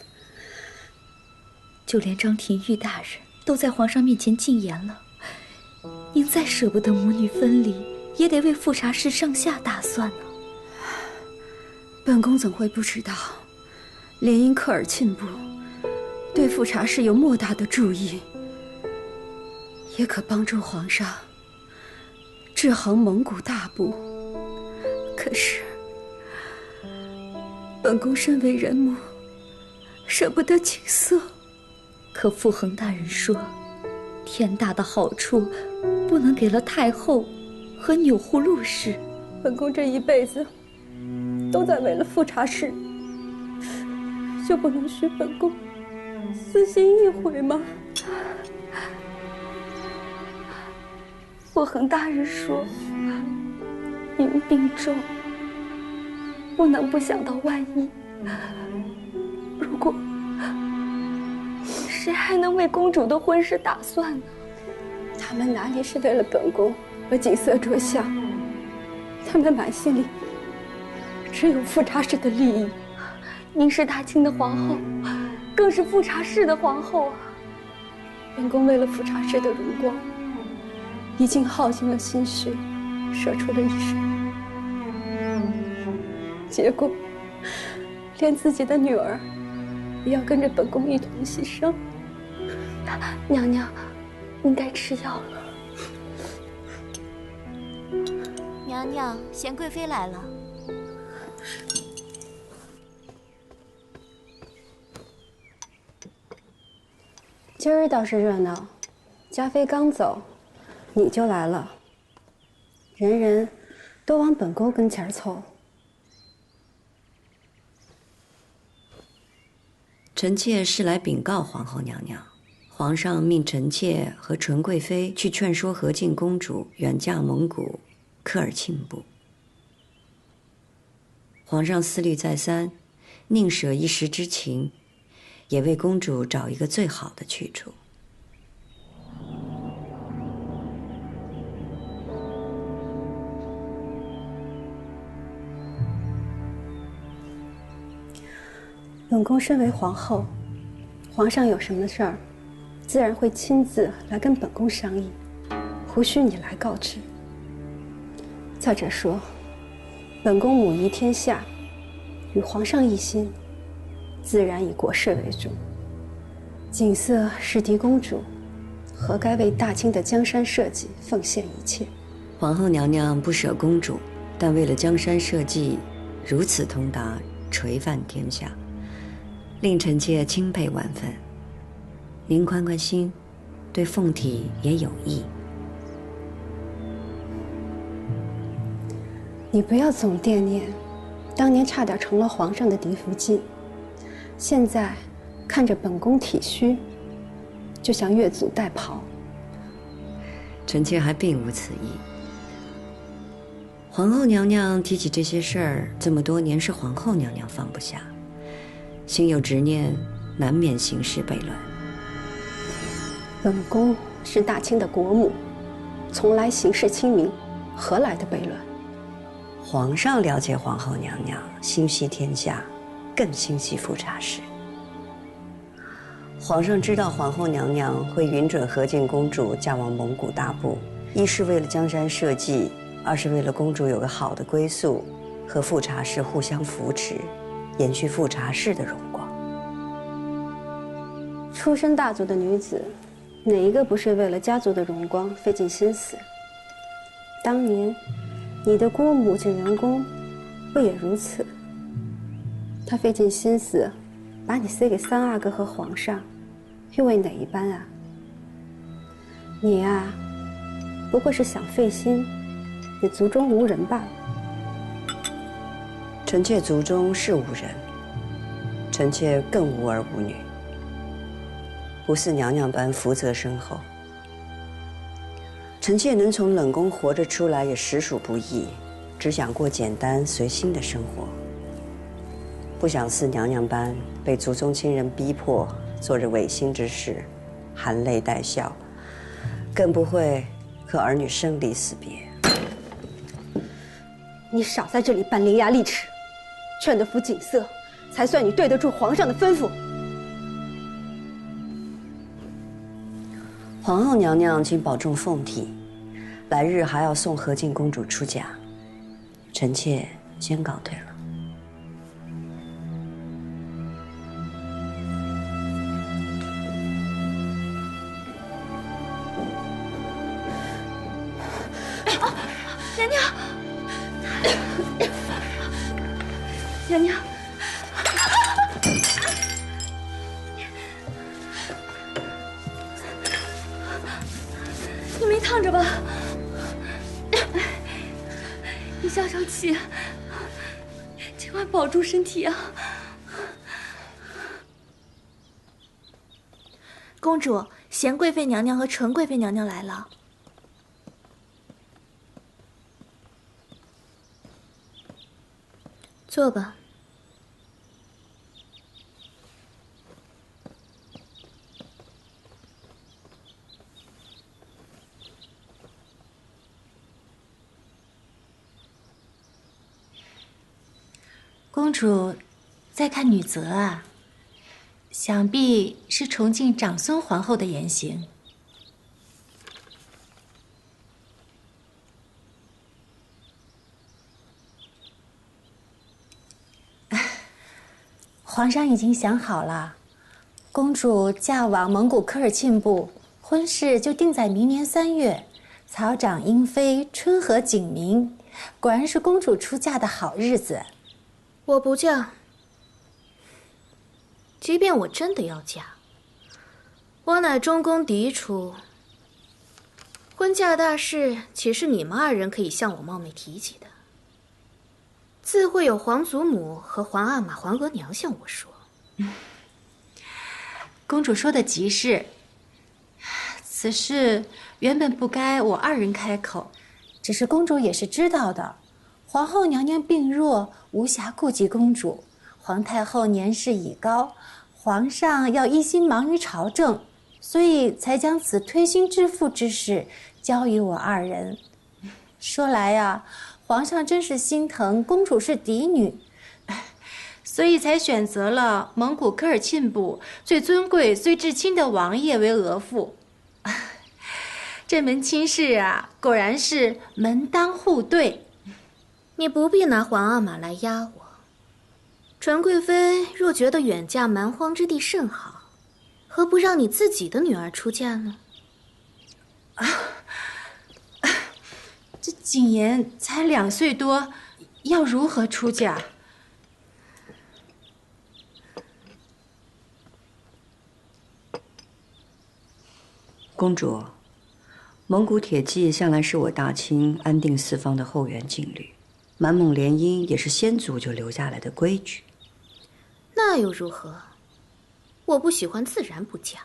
[SPEAKER 3] 就連張廷玉大人都在皇上面前進言了，您再捨不得母女分離，也得為富察氏上下打算呢。
[SPEAKER 2] 本宮怎會不知道？連因科爾沁部對富察氏有莫大的注意，也可幫助皇上制衡蒙古大部。可是本宮身為人母，捨不得景色。
[SPEAKER 3] 可傅恆大人說，天大的好處不能給了太後和鈕祜祿氏。
[SPEAKER 2] 本宮這一輩子都在為了富察氏，就不能許本宮私心一回嗎？
[SPEAKER 15] 傅恆大人說，您病重，不能不想到萬一。如果誰還能為公主的婚事打算呢？
[SPEAKER 2] 他們哪裡是為了本宮和景色着想？他們滿心裡只有富察氏的利益。
[SPEAKER 15] 您是大清的皇後，更是富察氏的皇後啊！本宮為了富察氏的榮光，已經耗盡了心血，捨出了一生，結果連自己的女兒也要跟着本宮一同犧牲。
[SPEAKER 1] 娘娘，应該吃藥了。
[SPEAKER 3] 娘娘，贤貴妃來了。
[SPEAKER 2] 今兒倒是熱鬧，嘉妃剛走，你就來了，人人都往本宮跟前凑。
[SPEAKER 8] 臣妾是来禀告皇後娘娘，皇上命臣妾和纯貴妃去勸說和敬公主遠嫁蒙古科爾沁部。皇上思慮再三，寧捨一時之情，也為公主找一個最好的去處。
[SPEAKER 2] 本宮身為皇後，皇上有什麼事兒，自然會親自來跟本宮商議，無需你來告知。再者說，本宮母儀天下，與皇上一心，自然以國事為重。景色是嫡公主，何該為大清的江山社稷奉獻一切？
[SPEAKER 8] 皇後娘娘不捨公主，但為了江山社稷，如此通達，垂範天下，令臣妾欽佩萬分。您寬寬心，對鳳體也有益。
[SPEAKER 2] 你不要總惦念，當年差點成了皇上的嫡福晉，現在看着本宮體虛，就想越俎代庖。
[SPEAKER 8] 臣妾還並無此意。皇後娘娘提起這些事兒，這麼多年是皇後娘娘放不下，心有執念，難免行事悖亂。
[SPEAKER 2] 本宮是大清的國母，從來行事清明，何來的悖亂？
[SPEAKER 8] 皇上了解皇後娘娘，心繫天下，更心繫富察氏。皇上知道皇后娘娘會允准和敬公主嫁往蒙古大部，一是為了江山社稷，二是為了公主有個好的歸宿，和富察氏互相扶持，延續富察氏的榮光。
[SPEAKER 2] 出身大族的女子，哪一個不是為了家族的榮光費盡心思？當年，你的姑母景元宮不也如此？她費盡心思，把你塞給三阿哥和皇上，又為哪一般啊？你呀，不過是想費心，也族中無人罷了。
[SPEAKER 8] 臣妾族中是無人，臣妾更無兒無女，不似娘娘般福澤深厚。臣妾能從冷宮活着出來，也實屬不易，只想過簡單隨心的生活，不想似娘娘般被族中親人逼迫做着違心之事，含淚帶笑，更不會和兒女生離死別。
[SPEAKER 2] 你少在這裡扮伶牙俐齒，勸得服景色，才算你對得住皇上的吩咐。
[SPEAKER 8] 皇後娘娘，請保重鳳體，來日還要送和敬公主出嫁，臣妾先告退了。
[SPEAKER 1] 娘娘，娘娘。你没烫着吧？你消消气，千万保住身体啊！
[SPEAKER 3] 公主，贤貴妃娘娘和純貴妃娘娘來了。
[SPEAKER 1] 坐吧。
[SPEAKER 3] 公主在看女则啊？
[SPEAKER 7] 想必是崇敬长孙皇后的言行。皇上已经想好了，公主嫁往蒙古科尔沁部，婚事就定在明年3月，草长莺飞，春和景明，果然是公主出嫁的好日子。
[SPEAKER 1] 我不嫁。即便我真的要嫁，我乃中宫嫡出，婚嫁大事岂是你们2人可以向我冒昧提起的？自会有皇祖母和皇阿玛、皇额娘向我说。
[SPEAKER 7] 公主说的极是，此事原本不该我2人開口，只是公主也是知道的，皇後娘娘病弱，無暇顧及公主。皇太后年事已高，皇上要一心忙於朝政，所以才將此推心置腹之事交於我2人。說來呀，皇上真是心疼公主是嫡女，所以才選擇了蒙古科爾沁部最尊貴、最至親的王爺為額馥。這門親事啊，果然是門當戶對。
[SPEAKER 1] 你不必拿皇阿瑪來壓我。純貴妃若覺得遠嫁蠻荒之地甚好，何不讓你自己的女兒出嫁呢？
[SPEAKER 7] 這景言才2歲多，要如何出嫁？
[SPEAKER 8] 公主，蒙古鐵騎向來是我大清安定四方的後援勁旅，滿蒙聯姻也是先祖就留下來的規矩。
[SPEAKER 1] 那又如何？我不喜歡，自然不嫁。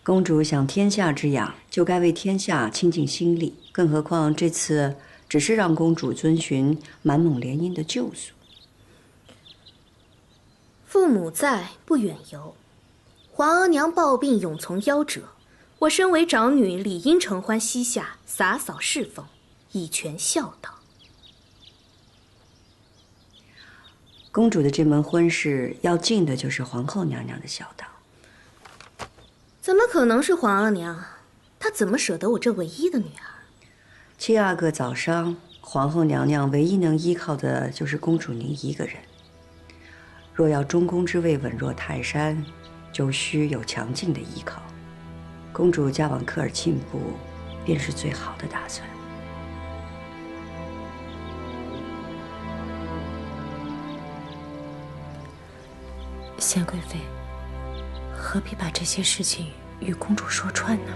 [SPEAKER 8] 公主想天下之養，就該為天下傾盡心力。更何況這次只是讓公主遵循滿蒙聯姻的舊俗。
[SPEAKER 1] 父母在，不遠遊。皇額娘抱病，永從夭折。我身為長女，理應承歡膝下，灑掃侍奉，以全孝道。
[SPEAKER 8] 公主的這門婚事，要盡的就是皇後娘娘的孝道。
[SPEAKER 1] 怎麼可能是皇額娘？她怎麼捨得我這唯一的女兒？
[SPEAKER 8] 妻阿哥早傷，皇後娘娘唯一能依靠的就是公主您一個人。若要中宮之位穩若泰山，就需有強勁的依靠。公主嫁往科爾沁部，便是最好的打算。
[SPEAKER 7] 贤貴妃，何必把這些事情與公主說穿呢？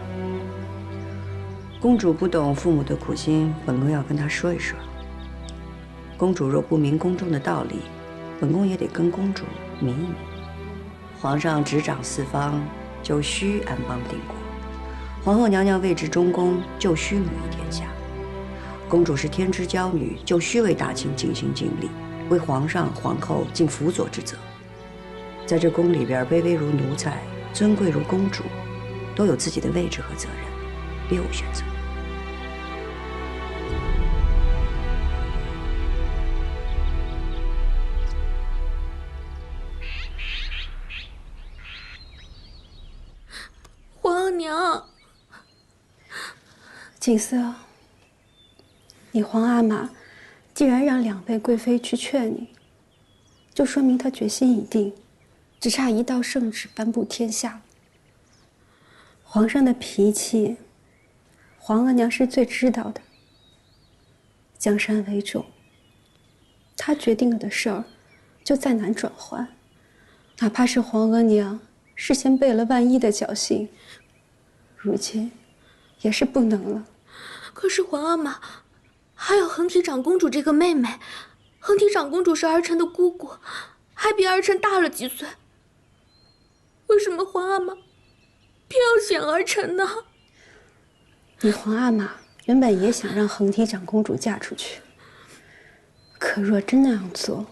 [SPEAKER 8] 公主不懂父母的苦心，本宮要跟她說一說。公主若不明宮中的道理，本宮也得跟公主明一明。皇上執掌四方，就需安邦定國；皇後娘娘位至中宮，就需母儀天下。公主是天之驕女，就需為大清盡心盡力，為皇上、皇後盡輔佐之責。在這宮裡邊，卑微如奴才，尊貴如公主，都有自己的位置和責任，別無選擇。
[SPEAKER 1] 皇額娘，
[SPEAKER 2] 景色，你皇阿瑪既然讓2位貴妃去勸你，就說明她決心已定。只差一道聖旨頒布天下。皇上的脾氣，皇額娘是最知道的。江山為重，他決定了的事兒，就再難轉換。哪怕是皇額娘事先備了萬一的僥倖，如今也是不能了。
[SPEAKER 1] 可是皇阿瑪還有恆體長公主這個妹妹，恆體長公主是兒臣的姑姑，還比兒臣大了幾歲。為什麼皇阿瑪偏要選兒臣呢？
[SPEAKER 2] 你皇阿瑪原本也想讓恆體長公主嫁出去，可若真那樣做，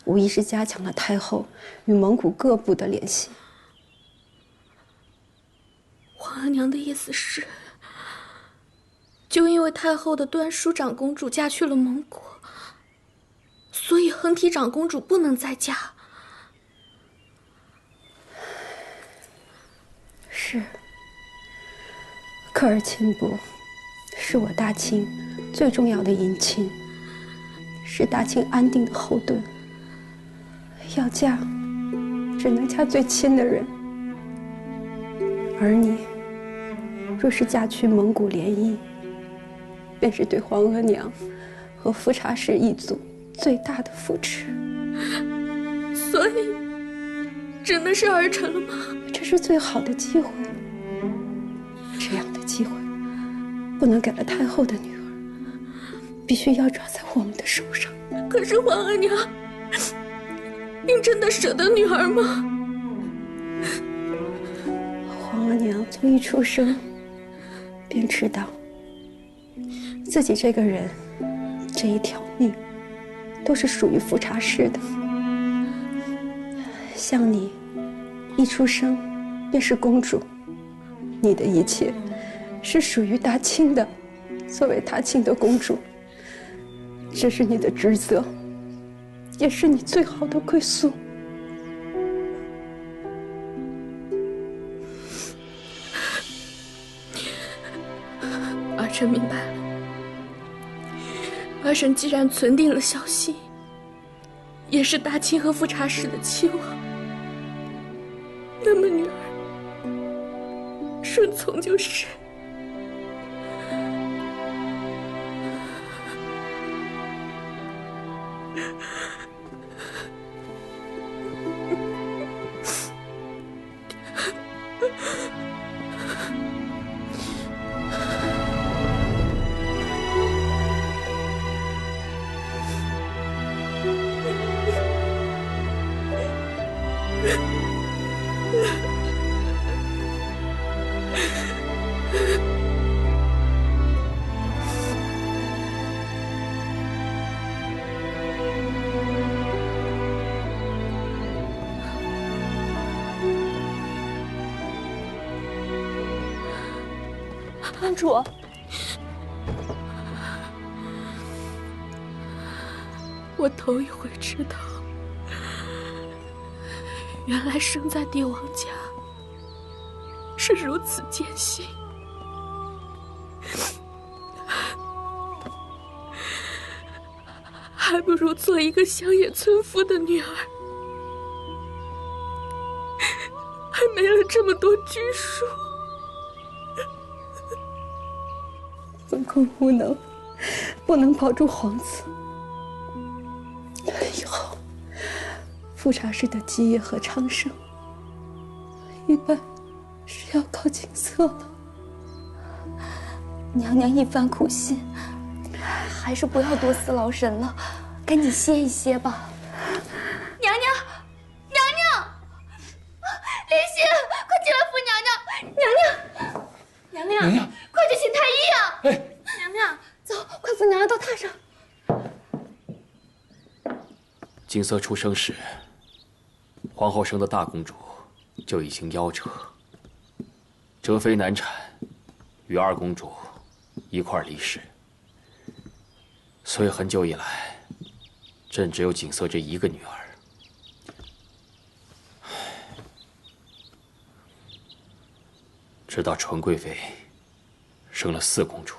[SPEAKER 2] 無疑是加強了太後與蒙古各部的聯繫。
[SPEAKER 1] 皇額娘的意思是，就因為太後的端淑長公主嫁去了蒙古，所以恆體長公主不能再嫁。
[SPEAKER 2] 是。科爾沁部是我大清最重要的姻亲，是大清安定的后盾。要嫁，只能嫁最亲的人。而你，若是嫁去蒙古联姻，便是对皇额娘和富察氏一族最大的扶持。
[SPEAKER 1] 所以，真的是儿臣了吗？
[SPEAKER 2] 这是最好的机会。这样的机会，不能给了太后的女儿，必須要抓在我們的手上。
[SPEAKER 1] 可是皇额娘，您真的舍得女兒嗎？
[SPEAKER 2] 皇额娘从一出生便知道，自己这个人，这一条命，都是屬於富察氏的。像你，一出生便是公主，你的一切是屬於大清的。作為大清的公主，這是你的職責，也是你最好的歸宿。
[SPEAKER 1] 兒臣明白了。兒臣既然存定了消息，也是大清和富察氏的期望，那麼女兒順從就是。
[SPEAKER 15] 公主，
[SPEAKER 1] 我头一回知道，原来生在帝王家是如此艱辛。還不如做一個鄉野村夫的女兒，還沒了這麼多拘束。
[SPEAKER 2] 本宮無能，不能保住皇子。以後，富察氏的基業和昌盛，一般是要靠景色了。
[SPEAKER 15] 娘娘一番苦心，還是不要多思勞神了，趕緊歇一歇吧。娘娘，娘娘，蓮心，快進來扶娘娘！娘娘，娘娘，
[SPEAKER 6] 娘娘，
[SPEAKER 15] 快去請太醫啊！
[SPEAKER 6] 哎，
[SPEAKER 15] 娘娘，走，快扶娘娘到榻上。
[SPEAKER 5] 景色出生時，皇后生的大公主就已經夭折，哲妃難產，與二公主一塊兒離世。所以很久以來，朕只有景色這一個女兒。直到純貴妃生了4公主，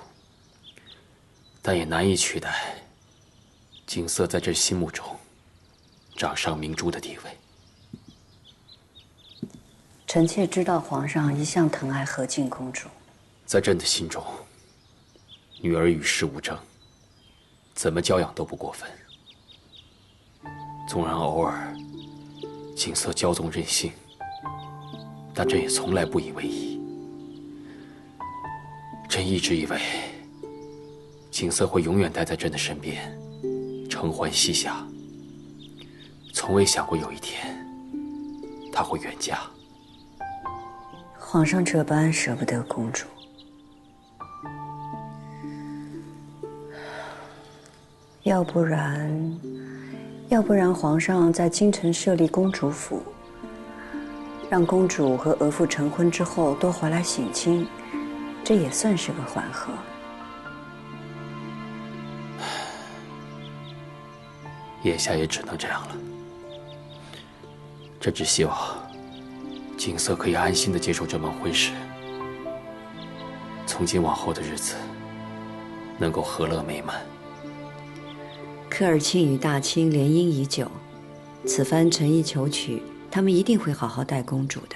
[SPEAKER 5] 但也難以取代景色在朕心目中掌上明珠的地位。
[SPEAKER 8] 臣妾知道皇上一向疼愛和敬公主，
[SPEAKER 5] 在朕的心中，女兒與世無爭，怎麼教養都不過分。縱然偶爾景色驕縱任性，但朕也從來不以為意。朕一直以為景色會永遠待在朕的身邊，承歡膝下，從未想過有一天她會遠嫁。
[SPEAKER 8] 皇上這般捨不得公主，要不然皇上在京城設立公主府，讓公主和額驸成婚之後多回來省親，這也算是個緩和。
[SPEAKER 5] 眼下也只能這樣了。朕只希望景色可以安心地接受这门婚事，从今往后的日子能够和乐美满。
[SPEAKER 8] 科尔沁与大清联姻已久，此番诚意求娶，他们一定会好好待公主的。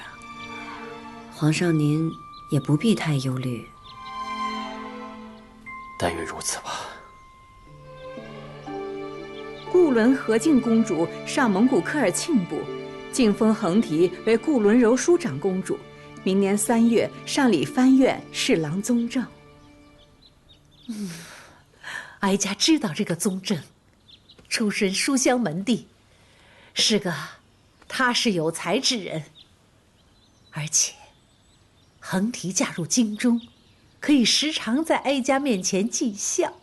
[SPEAKER 8] 皇上您也不必太忧虑。
[SPEAKER 5] 但愿如此吧。
[SPEAKER 18] 固伦和敬公主上蒙古科尔沁部，晋封横提为固伦柔淑长公主，明年3月上礼藩院侍郎宗正。
[SPEAKER 9] 哀家知道这个宗正，出身书香门第，是个踏实有才之人。而且，横提嫁入京中，可以时常在哀家面前尽孝。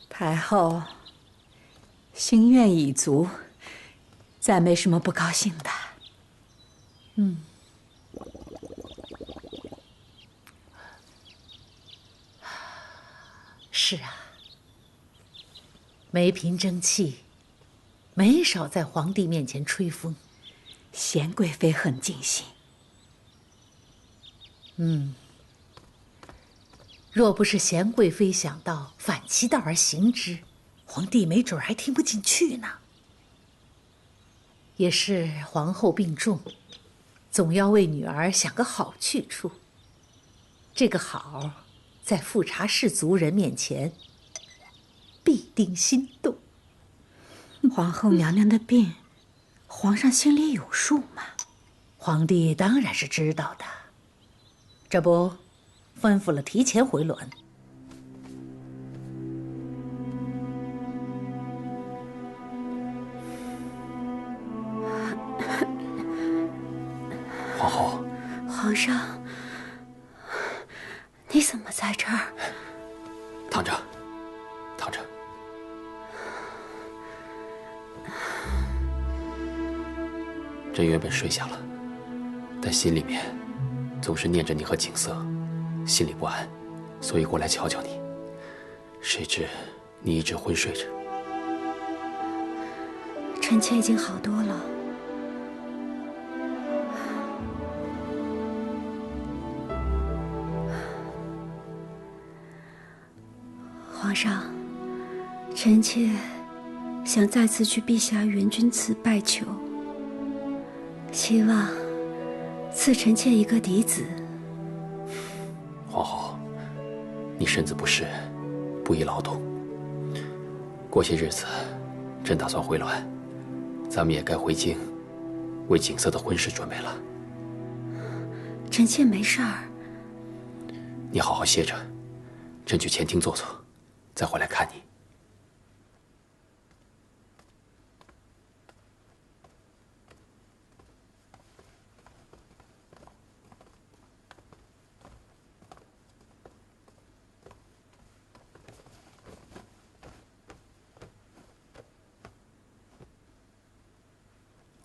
[SPEAKER 18] 太后心愿已足，再没什么不高興的。
[SPEAKER 9] 是啊，梅嫔争气，没少在皇帝面前吹风。
[SPEAKER 18] 娴貴妃很盡心。
[SPEAKER 9] 若不是娴貴妃想到反其道而行之，皇帝沒準還聽不進去呢。也是皇后病重，總要為女兒想個好去處。這個好，在富察氏族人面前，必定心動。
[SPEAKER 18] 皇后娘娘的病，皇上心裡有數嗎？
[SPEAKER 9] 皇帝當然是知道的，這不，吩咐了提前回鑾。
[SPEAKER 5] 皇后，
[SPEAKER 2] 皇上，你怎么在這兒？
[SPEAKER 5] 躺着，躺着。朕原本睡下了，但心裡面總是念着你和景色，心裡不安，所以過來瞧瞧你。誰知你一直昏睡着。
[SPEAKER 2] 臣妾已經好多了。皇上，臣妾想再次去陛下元君祠拜求，希望賜臣妾一個嫡子。
[SPEAKER 5] 皇後，你身子不適，不宜勞動。過些日子，朕打算回鑾，咱們也該回京，為景色的婚事準備了。
[SPEAKER 2] 臣妾沒事兒。
[SPEAKER 5] 你好好歇着，朕去前廳坐坐，再回來看你。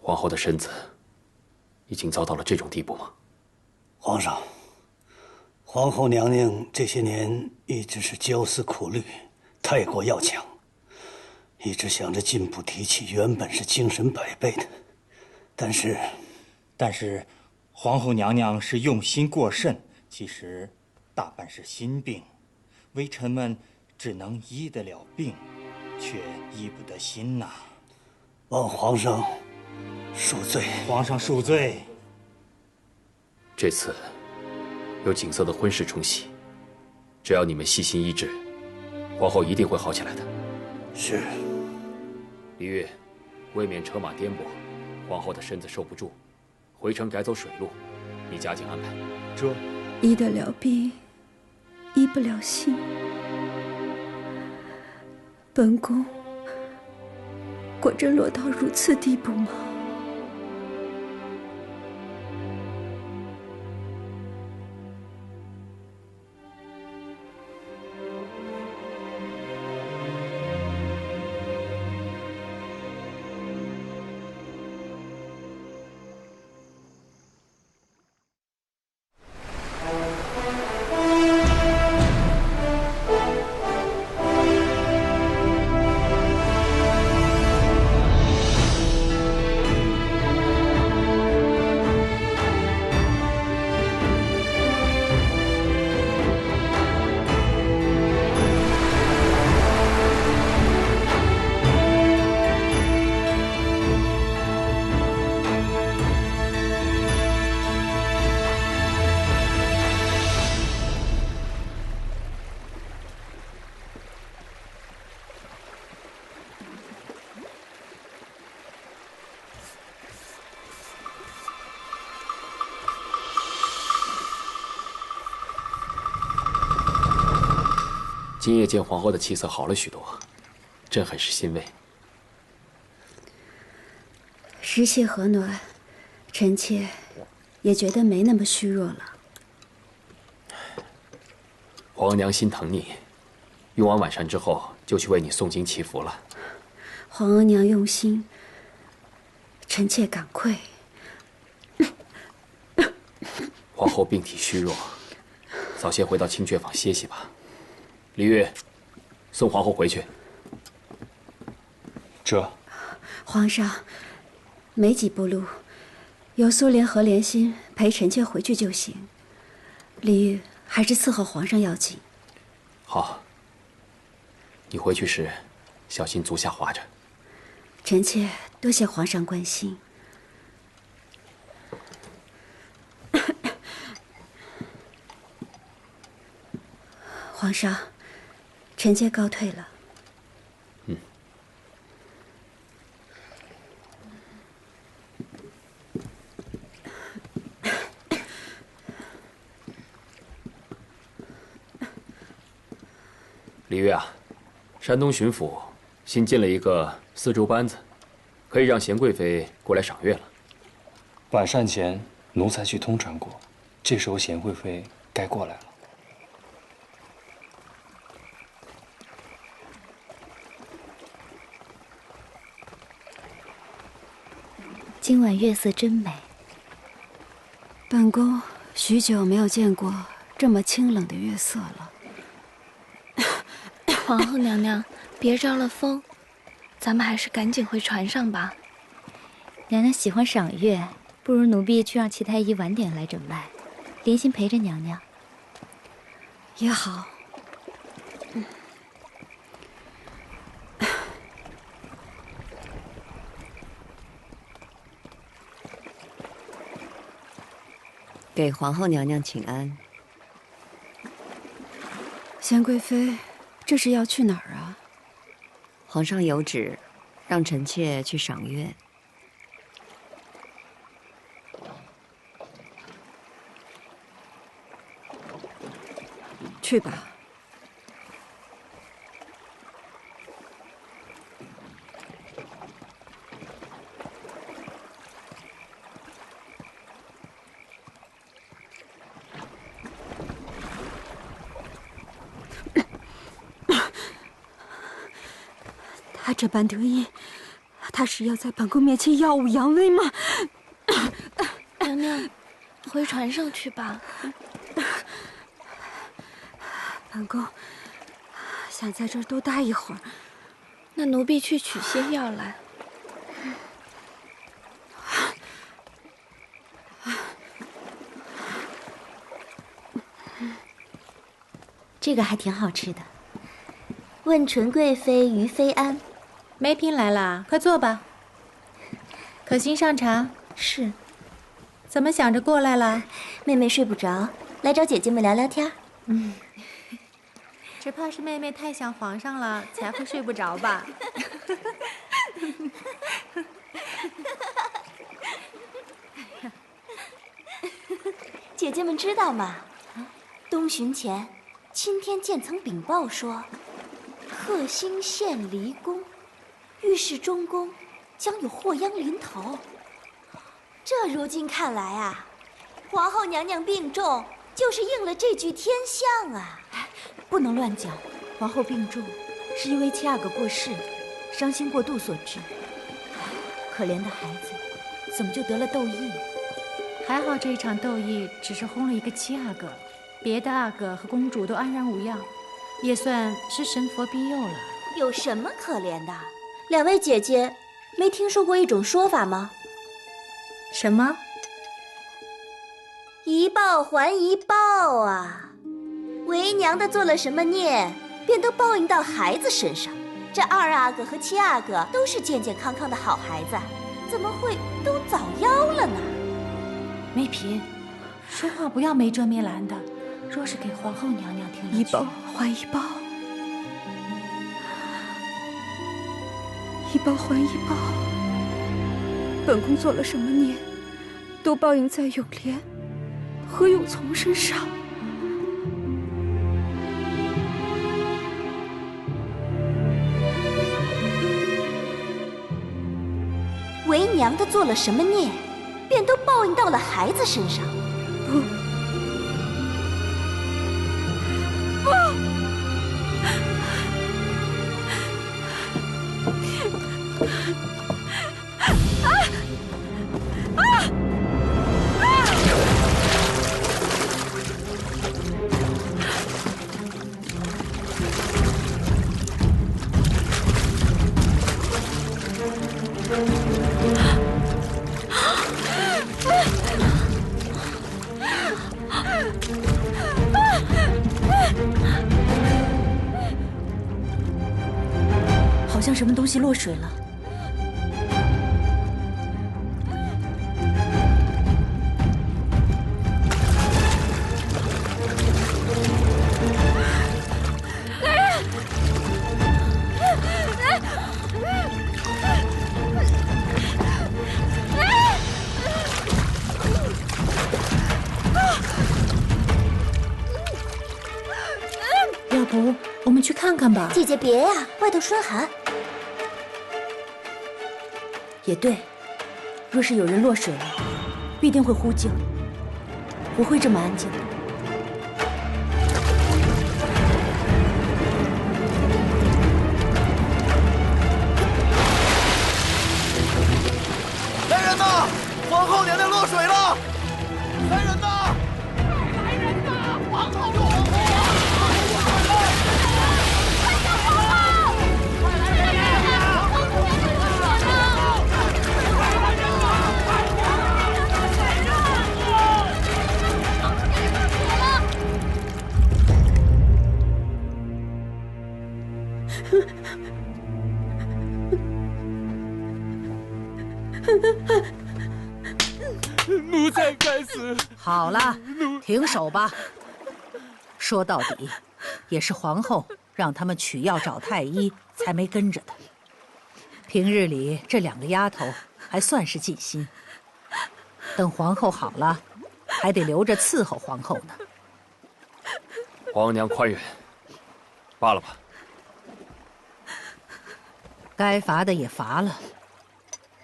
[SPEAKER 5] 皇后的身子已經糟到了這種地步嗎？
[SPEAKER 14] 皇上，皇后娘娘這些年一直是焦思苦慮，太過要強，一直想着進補提氣，原本是精神百倍的，但是，
[SPEAKER 12] 皇後娘娘是用心過甚，其實大半是心病，微臣們只能醫得了病，卻醫不得心吶。
[SPEAKER 14] 望皇上恕罪。
[SPEAKER 12] 皇上恕罪。
[SPEAKER 5] 這次有景色的婚事沖喜，只要你們細心醫治，皇後一定會好起來的。
[SPEAKER 14] 是。
[SPEAKER 5] 李煜，為免車馬顛簸，皇後的身子受不住，回程改走水路，你加緊安排。
[SPEAKER 12] 這
[SPEAKER 2] 醫得了病，醫不了心。本宮果真落到如此地步嗎？
[SPEAKER 5] 今夜见皇后的氣色好了許多，朕很是欣慰。
[SPEAKER 2] 时氣和暖，臣妾也覺得沒那麼虛弱了。
[SPEAKER 5] 皇娘心疼你，用完晚膳之後就去為你誦經祈福了。
[SPEAKER 2] 皇額娘用心，臣妾感愧。
[SPEAKER 5] 皇后病體虛弱，早些回到清闕坊歇息吧。李煜，送皇后回去。
[SPEAKER 12] 这，
[SPEAKER 2] 皇上，沒幾步路，有蘇聯和蓮心陪臣妾回去就行。李煜還是伺候皇上要緊。
[SPEAKER 5] 好，你回去時小心足下滑着。
[SPEAKER 2] 臣妾多謝皇上關心。皇上，臣妾告退了。
[SPEAKER 5] 李煜啊，山東巡抚新進了一個4州班子，可以讓賢貴妃過來賞月了。
[SPEAKER 12] 晚膳前，奴才去通傳過，這時候賢貴妃該過來了。
[SPEAKER 3] 今晚月色真美。
[SPEAKER 2] 本宮許久沒有見過這麼清冷的月色了。
[SPEAKER 15] 皇後娘娘，別着了風，咱們還是趕緊回船上吧。
[SPEAKER 3] 娘娘喜歡賞月，不如奴婢去讓齊太醫晚點來整脈，蓮心陪着娘娘。
[SPEAKER 2] 也好。
[SPEAKER 8] 給皇後娘娘請安。
[SPEAKER 2] 賢貴妃，這是要去哪兒啊？
[SPEAKER 8] 皇上有旨，讓臣妾去賞月。
[SPEAKER 2] 去吧。他這般得意，他是要在本宮面前耀武揚威嗎？
[SPEAKER 15] 娘娘，回船上去吧。
[SPEAKER 2] 本宮想在這兒多待一會兒。
[SPEAKER 15] 那奴婢去取些藥來。
[SPEAKER 3] 這個還挺好吃的。問純貴妃於妃安。
[SPEAKER 7] 梅嬪來了，快坐吧。可心上茶？
[SPEAKER 3] 是。
[SPEAKER 7] 怎麼想着過來了？
[SPEAKER 3] 妹妹睡不着，來找姐姐們聊聊天。
[SPEAKER 7] 只怕是妹妹太想皇上了，才會睡不着吧。
[SPEAKER 3] 姐姐們知道嗎？東巡前，欽天監曾稟報說，賀興縣離宮，御史中宮將有禍殃臨頭。這如今看來啊，皇後娘娘病重，就是應了這句天象啊。不能亂講，皇後病重是因為七阿哥過世，傷心過度所致。可憐的孩子，怎麼就得了竇癔？
[SPEAKER 7] 還好這一場竇癔只是轟了一個七阿哥，別的阿哥和公主都安然無恙，也算是神佛庇佑了。
[SPEAKER 3] 有什麼可憐的？兩位姐姐沒聽說過一種說法嗎？
[SPEAKER 7] 什麼？
[SPEAKER 3] 一報還一報啊！為娘的做了什麼孽，便都報應到孩子身上。這二阿哥和七阿哥都是健健康康的好孩子，怎麼會都早夭了呢？
[SPEAKER 7] 梅嬪，說話不要沒遮沒攔的，若是給皇後娘娘聽了去，
[SPEAKER 2] 一報還一報，一報還一報。本宮做了什麼孽，都報應在永蓮和永琮身上。
[SPEAKER 15] 為娘的做了什麼孽，便都報應到了孩子身上。
[SPEAKER 3] 不，好像什么东西落水了。
[SPEAKER 7] 要不我们去看看吧？
[SPEAKER 15] 姐姐别呀，外头霜寒。
[SPEAKER 3] 也对，若是有人落水了，必定会呼救，不会这么安静的。
[SPEAKER 19] 来人呐！皇后娘娘落水了！来人呐！来人呐！皇后落水了！
[SPEAKER 6] 奴才该死。
[SPEAKER 9] 好了，停手吧。说到底，也是皇后让他们取药找太医，才没跟着的。平日里这2个丫头还算是尽心，等皇后好了，还得留着伺候皇后呢。
[SPEAKER 5] 皇娘宽仁，罢了吧。
[SPEAKER 9] 该罚的也罚了。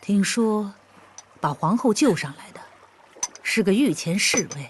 [SPEAKER 9] 听说，把皇后救上来的是个御前侍卫，